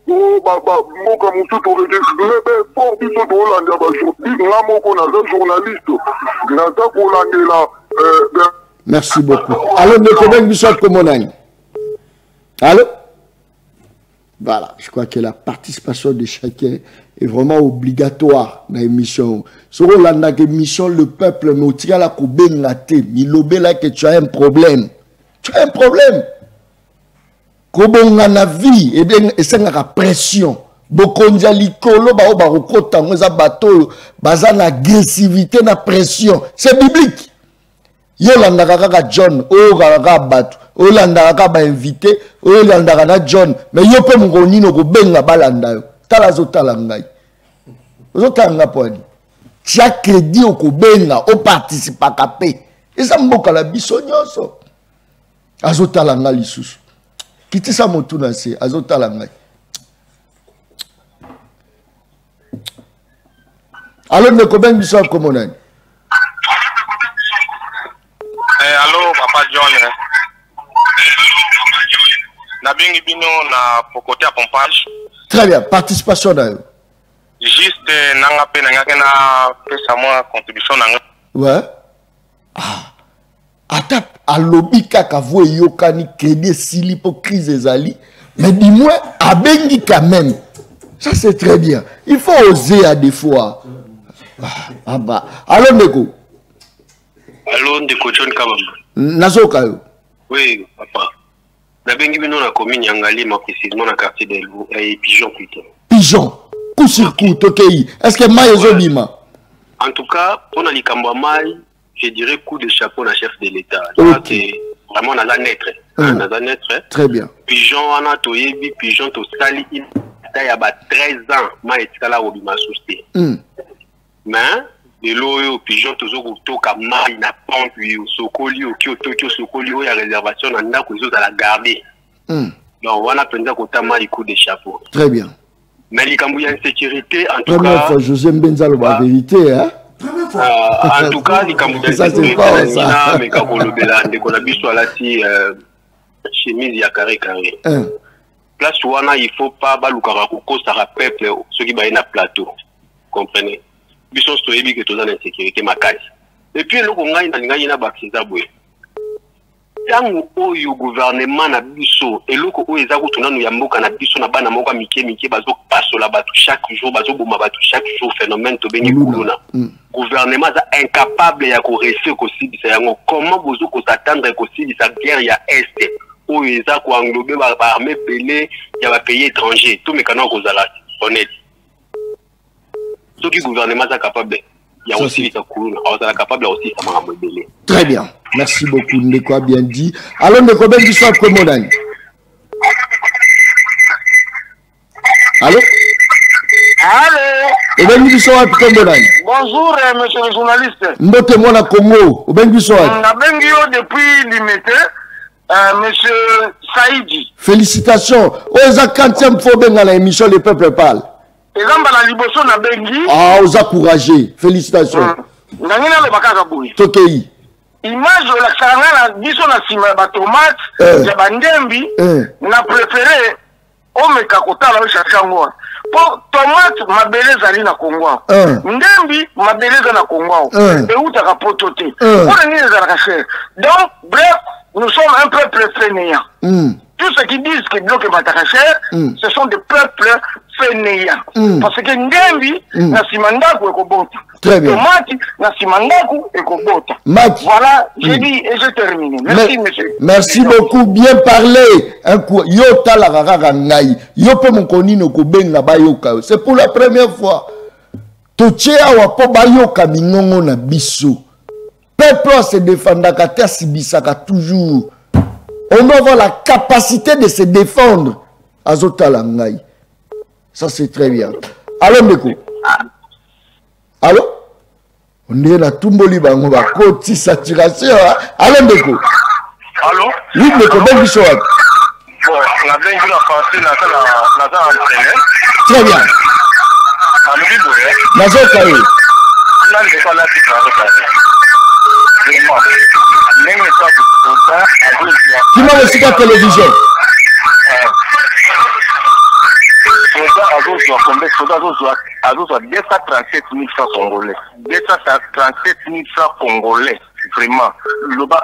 Oh, moka musu to mais fort biso to Hollande ba nga moko na journaliste na ta ko landela Merci beaucoup. Allô, Ndeko biso komonani. Allô? Voilà, je crois que la participation de chacun est vraiment obligatoire dans l'émission. Sur Hollande émission le peuple mais tira la koben la té, milobe là que tu as un problème. Tu as un problème. Kobonga na vie et bien esengaka pression bokonja likolo ba okota ngoza bato baza na agressivité na pression, c'est biblique. Yolandaka kaka John o kaka bato olandaka ka ba invité olandaka na John mais yo pe ngoni no ko benga balanda yo tala zotala ngai ozotanga poni tia crédit ko benga o participa kapé eza mboka la biso nyonso azotala ngai lisusu. Kiti sa motuna se azotala ngai. Allô Ndeko biso komonani. Allô Papa John. Na bingi bino na pokote à pompage. Très bien, participation na yo. Juste nanga pe nanga na pesa moi contribution nanga. Ouais. Ah. Ata alobi kaka vo yokani crédit sili pour crise ezali mais dis-moi abengi quand même ça c'est très bien il faut oser à des fois ah bah allô Ndeko John Kabamba nazoka yo oui papa nabengi bino na commune ya Ngalima précisément na quartier de Pigeon plutôt Pigeon coup sur coup tokei est-ce que mai ezobima en tout cas on a likambo mai. Je dirais coup de chapeau à chef de l'État. Okay. Vraiment, on a naître. Très bien. Pigeon, on a toyebi, pigeon, to sali, il y a 13 ans, ma etkala obi ma souci. Mais, de l'eau, pigeon, toujours au toka, ma, il n'a pas pu, sokoli, au kyoto, sokoli, il y a réservation, on a que à la garder. Donc, on a pensé qu'on t'a mal coup de chapeau. Très bien. Mais il y a une sécurité, en tout cas. Première fois, José Mbenza, la vérité, hein? En tout cas, ça c'est pas ça. Mais quand on le bélande, qu'on a vu sur la chemise, il y a carré. Place où il faut pas baluka ko ça rappelle ceux qui baillent na plateau. Comprenez? Biso stoyebi que tous en insécurité makasi. Et puis le konga ina ba kizabwe. Tango oyo gouvernement na biso eloko oyo eza kutuna no ya mboka na biso na bana moko mike bazo pasola batu chaque jour bazo boma batu chaque jour phénomène to bengi kuluna. Gouvernement est incapable ya ko rester ko sibisa yango comment bozo ko s'attendre ko sibisa guerre ya est oyo eza ko englober ba armée belé ya ba pays étranger tout mécano ko zala honnête. Ce qui gouvernement est capable il y a aussi ça kuluna on est capable aussi ça m'a belé. Très bien. Merci beaucoup, Ndeko a bien dit. Alors, Ndeko ben biso komonani. Allô? Allô? Et ben biso komonani. Bonjour, monsieur le journaliste. Mbote mona Congo. Ben biso. On a bengi depuis Limité. Monsieur Saïdi. Félicitations. Oza 40e fois dans l'émission Le Peuple Parle. Ezamba la liboso na bengi. Ah, oza courageux. Félicitations. Nangina le bakaka boui. Tokei. Image la saranga na biso na sima ba tomate, ya bandembi, na préféré omeka kotala we chachango. Po tomate mabele zali na Kongo. Ndembi mabele za na Kongo. Et uta ka potote. Pour ni za la cher. Donc bref, nous sommes un peuple fainéant. Tous ceux qui disent que bloquent Matakacher, ce sont des peuples fainéants. Parce que Ndembi, na simandaku ekobota. Très bien. Tomati, na simandaku ekobota. Voilà, j'ai dit et je termine. Merci, monsieur. Merci beaucoup, bien parlé. Yo tala kaka ngai. Yo pe mon koni no kobenga bayoka. C'est pour la première fois. Tochea wa po bayoka minongo na biso. Peuple se défendaka te sibisaka toujours. On doit avoir la capacité de se défendre. Azotala ngai. Ça c'est très bien. Allô Ndeko. Allô? On est là tumboli bango ba koti saturation. Allô Ndeko. Allô? Oui Ndeko ben biso. Bon, on a bien vu la partie la entraînée. Très bien. On a vu le Nazo kaye. Là il est pas là qui travaille. Vraiment. Même ça Qui m'a reçu la télévision? à 237 000 francs congolais. 237 000 francs congolais. Vraiment.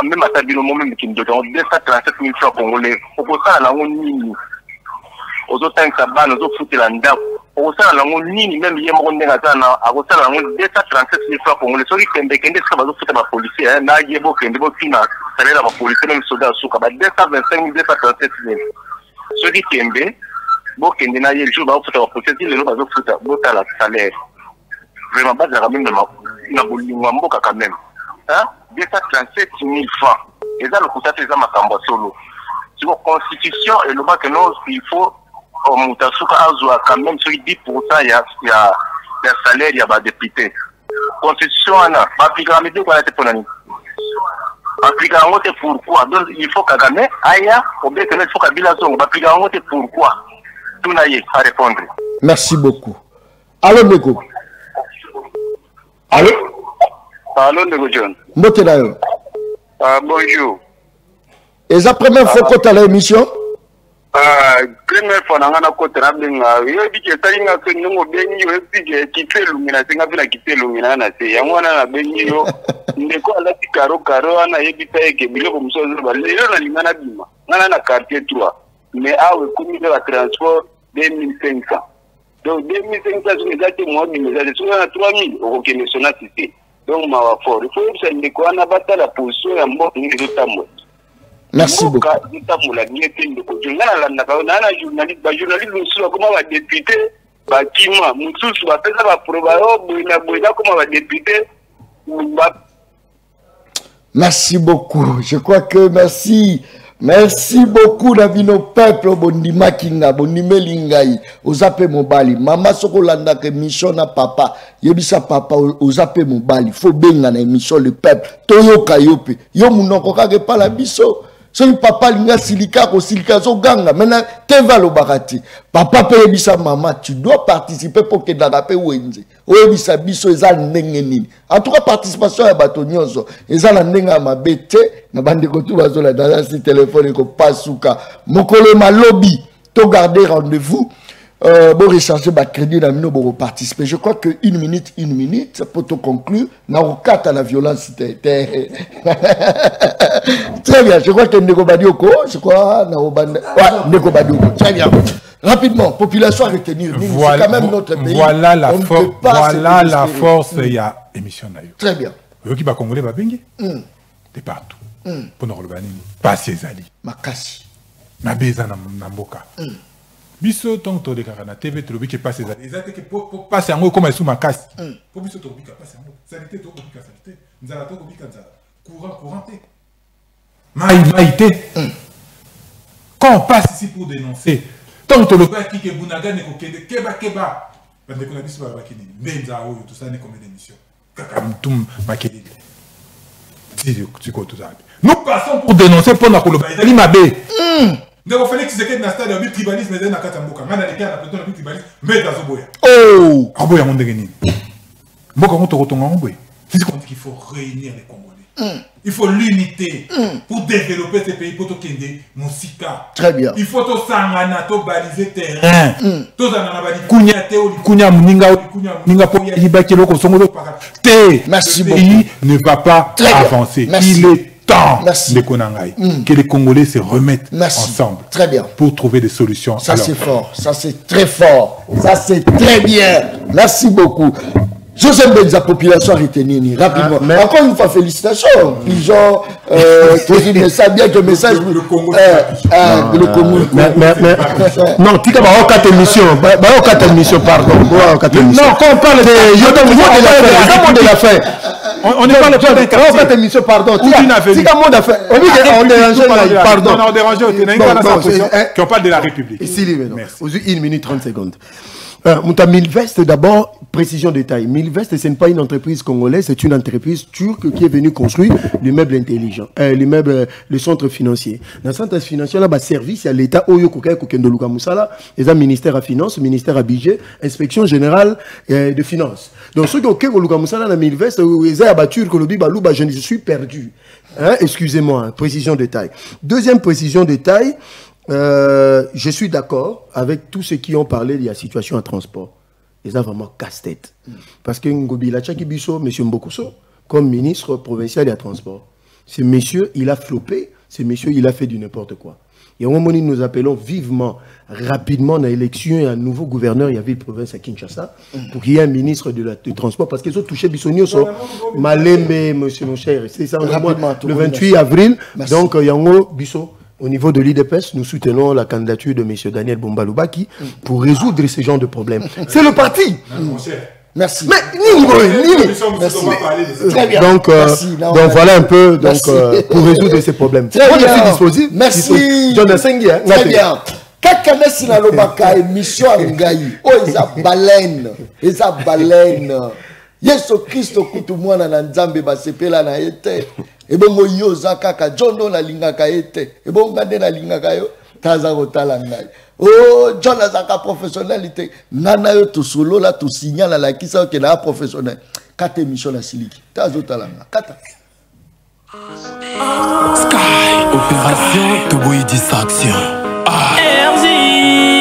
Même à Tabino, même qui me donne 237 000 francs congolais. Au contraire, on a un aux autres tabac, aux autres foot l'anda. Au contraire, on a un nini, même hier, on a un 237 000 francs congolais. Celui qui est un ça va foutre ma policier. N'a y a beau qu'il y ait beau qui n'a pas la police, même soldat sous Kaba. 225 000, 237 000. Celui qui est un bon qui est un jour, va foutre la police, il va foutre la salaire. Vraiment, pas de la même, n'a pas quand même. 237 000 francs. Et ça, le coup, c'est ça, ma camba solo. Sur la constitution, et le bas que nous, il faut, au Moutasuka, quand même, sur 10%, il y a salaire, il y a des députés. Constitution, on a appliqué la méthode qu'on a été pour l'année. Appliquer en mode pourquoi. Donc, il faut qu'à gagner, aïe, au bien que il faut qu'à bilan, appliquer en mode pourquoi. Tout n'a à répondre. Merci beaucoup. Allô, Ndeko. Allô? Allô, Ndeko John. Mbotenayo. Bonjour. Et la première fois que tu as l'émission? Première fois, on a côté la benga. Je dis que ça y est, que nous bengi, je dis que quitter l'umina, c'est nga bila quitter l'umina na c'est. Yango na bengi yo. Ndeko ala ti karo ana yebita eke biloko musozo ba. Lelo na lingana bima. Ngana na quartier 3. Mais awe komi de la transport 2500. Donc 2500 c'est exact moi mais c'est sur 3000 au Kenya sona cité. Donc ma wa fort. Il faut que ça ndeko ana bata la position ya mboka ni zotambo. Merci beaucoup. Merci beaucoup. Je crois que merci. Merci beaucoup Davino peuple bondima kinga bondime lingai ozape mobali mama sokolanda ke mission na papa yebisa papa ozape mobali faut benga na mission le peuple toyoka yope yo munoko kage pala biso. Si papa linga silika ko silika zo ganga maintenant te va lo bakati papa pe yebisa maman tu dois participer pour que darape wenze o yebisa biso eza ndenge nini en tout cas participation ya bato nyonso eza na ndenga mabete na bande ko tu bazo la dans ce téléphone ko pasuka mokolo malobi to garder rendez-vous bon recharger ba crédit na mino pour participer. Je crois que une minute pour te conclure na okata la violence très bien. Je crois que Ndeko Badioko, je crois na obanda Ndeko Badioko. Très bien. Rapidement, population à retenir. Voilà, c'est quand même notre pays. Voilà la force. Voilà la force. Il y a émission na yo. Très bien. Yo qui va congolais va bengi. De partout. Pour nous regarder. Pas ces alliés. Makasi. Na beza na mboka. Biso tonto de karana TV to biki passe za ezate ke pour passer en comme sous ma casse pour biso to bika passe en sanité to bika sanité nzala to bika nzala courant maïté quand on passe ici pour dénoncer tonto le pas qui ke bunaga ne ko keba bande ko na biso ba bakini benza o tout ça ne comme d'émission kakam makeli tu ko tout ça nous passons pour dénoncer pour na koloba ezali mabe ndeko Félix Tshisekedi na stade de tribalisme ezali na kati ya mboka ngana lekea na plateau na tribalisme mbeta azoboya aboya ngo ndenge nini mboka ngo tokotonga ngo boye c'est qu'on dit qu'il faut réunir les Congolais. Il faut l'unité pour développer ces pays pour tokende musika. Très bien. Il faut to sangana to baliser terrain. To sangana bali kunya te o kunya muninga po ya libaki loko songo te. Merci beaucoup. Le pays ne va pas avancer. Il est temps les Konangai que les Congolais se remettent ensemble. Très bien. Pour trouver des solutions. Ça c'est fort, ça c'est très fort, ça c'est très bien. Merci beaucoup. Joseph Benza, population retenue rapidement. Encore une fois, félicitations. Pigeon, tu sais bien que le message. Le Congo. Le Congo. Non, tu as 4 émissions, pardon. Non, quand on parle de la fin. On ne parle pas de 4 émissions, pardon. Tu as monde à faire. On dit qu'on dérange, pardon. On dérange, on parle de la République. Ici, merci. 1 minute 30 secondes. Milvest, d'abord, précision détail. Milvest, ce n'est pas une entreprise congolaise, c'est une entreprise turque qui est venue construire l'immeuble intelligent, l'immeuble, le centre financier. Dans le centre financier, là, service à l'État, Oyo Kokai Kokendoluka Moussala, les ministère à finances, ministère à budget, inspection générale de finances. Donc, ceux qui ont Kokendoluka Moussala dans Milvest, ils ont abattu que le Bibalouba, je suis perdu. Hein? Excusez-moi, précision détail. Deuxième précision détail. Je suis d'accord avec tous ceux qui ont parlé de la situation en transport. Ils ont vraiment casse-tête. Parce que Ngobila Tchakibiso, M. Mbokoso, comme ministre provincial des transports, ce monsieur, il a floppé, ce monsieur, il a fait du n'importe quoi. Et au moment où nous appelons vivement, rapidement, dans l'élection, il y a un nouveau gouverneur, il y avait une province à Kinshasa, pour qu'il y ait un ministre du transport, parce qu'ils ont touché Bissonio, Malembe, monsieur mon cher, c'est ça, le 28 avril, donc il y a un Bisso. Au niveau de l'IDPS, nous soutenons la candidature de M. Daniel Bombaloubaki pour résoudre ce genre de problème. C'est le parti. Merci. Mais très bien. Donc, donc voilà un peu pour résoudre ces problèmes. Très bien. Je suis disponible. Merci. Très bien. Kakane sinalobaka émission ngai. Oh, eza baleine. Yesu Kristo kutu mwana na nzambe basepela na ete. Ebongo yo zakaka jondo na lingaka ete. Ebongo ngade na lingaka yo taza kotala ngai. Oh, John azaka professionnalité. Nana yo to solo la to signala la kisa ke na professionnel. Kate émission la siliki. Tazo talanga. Kata. Sky opération Toboy distraction. RZ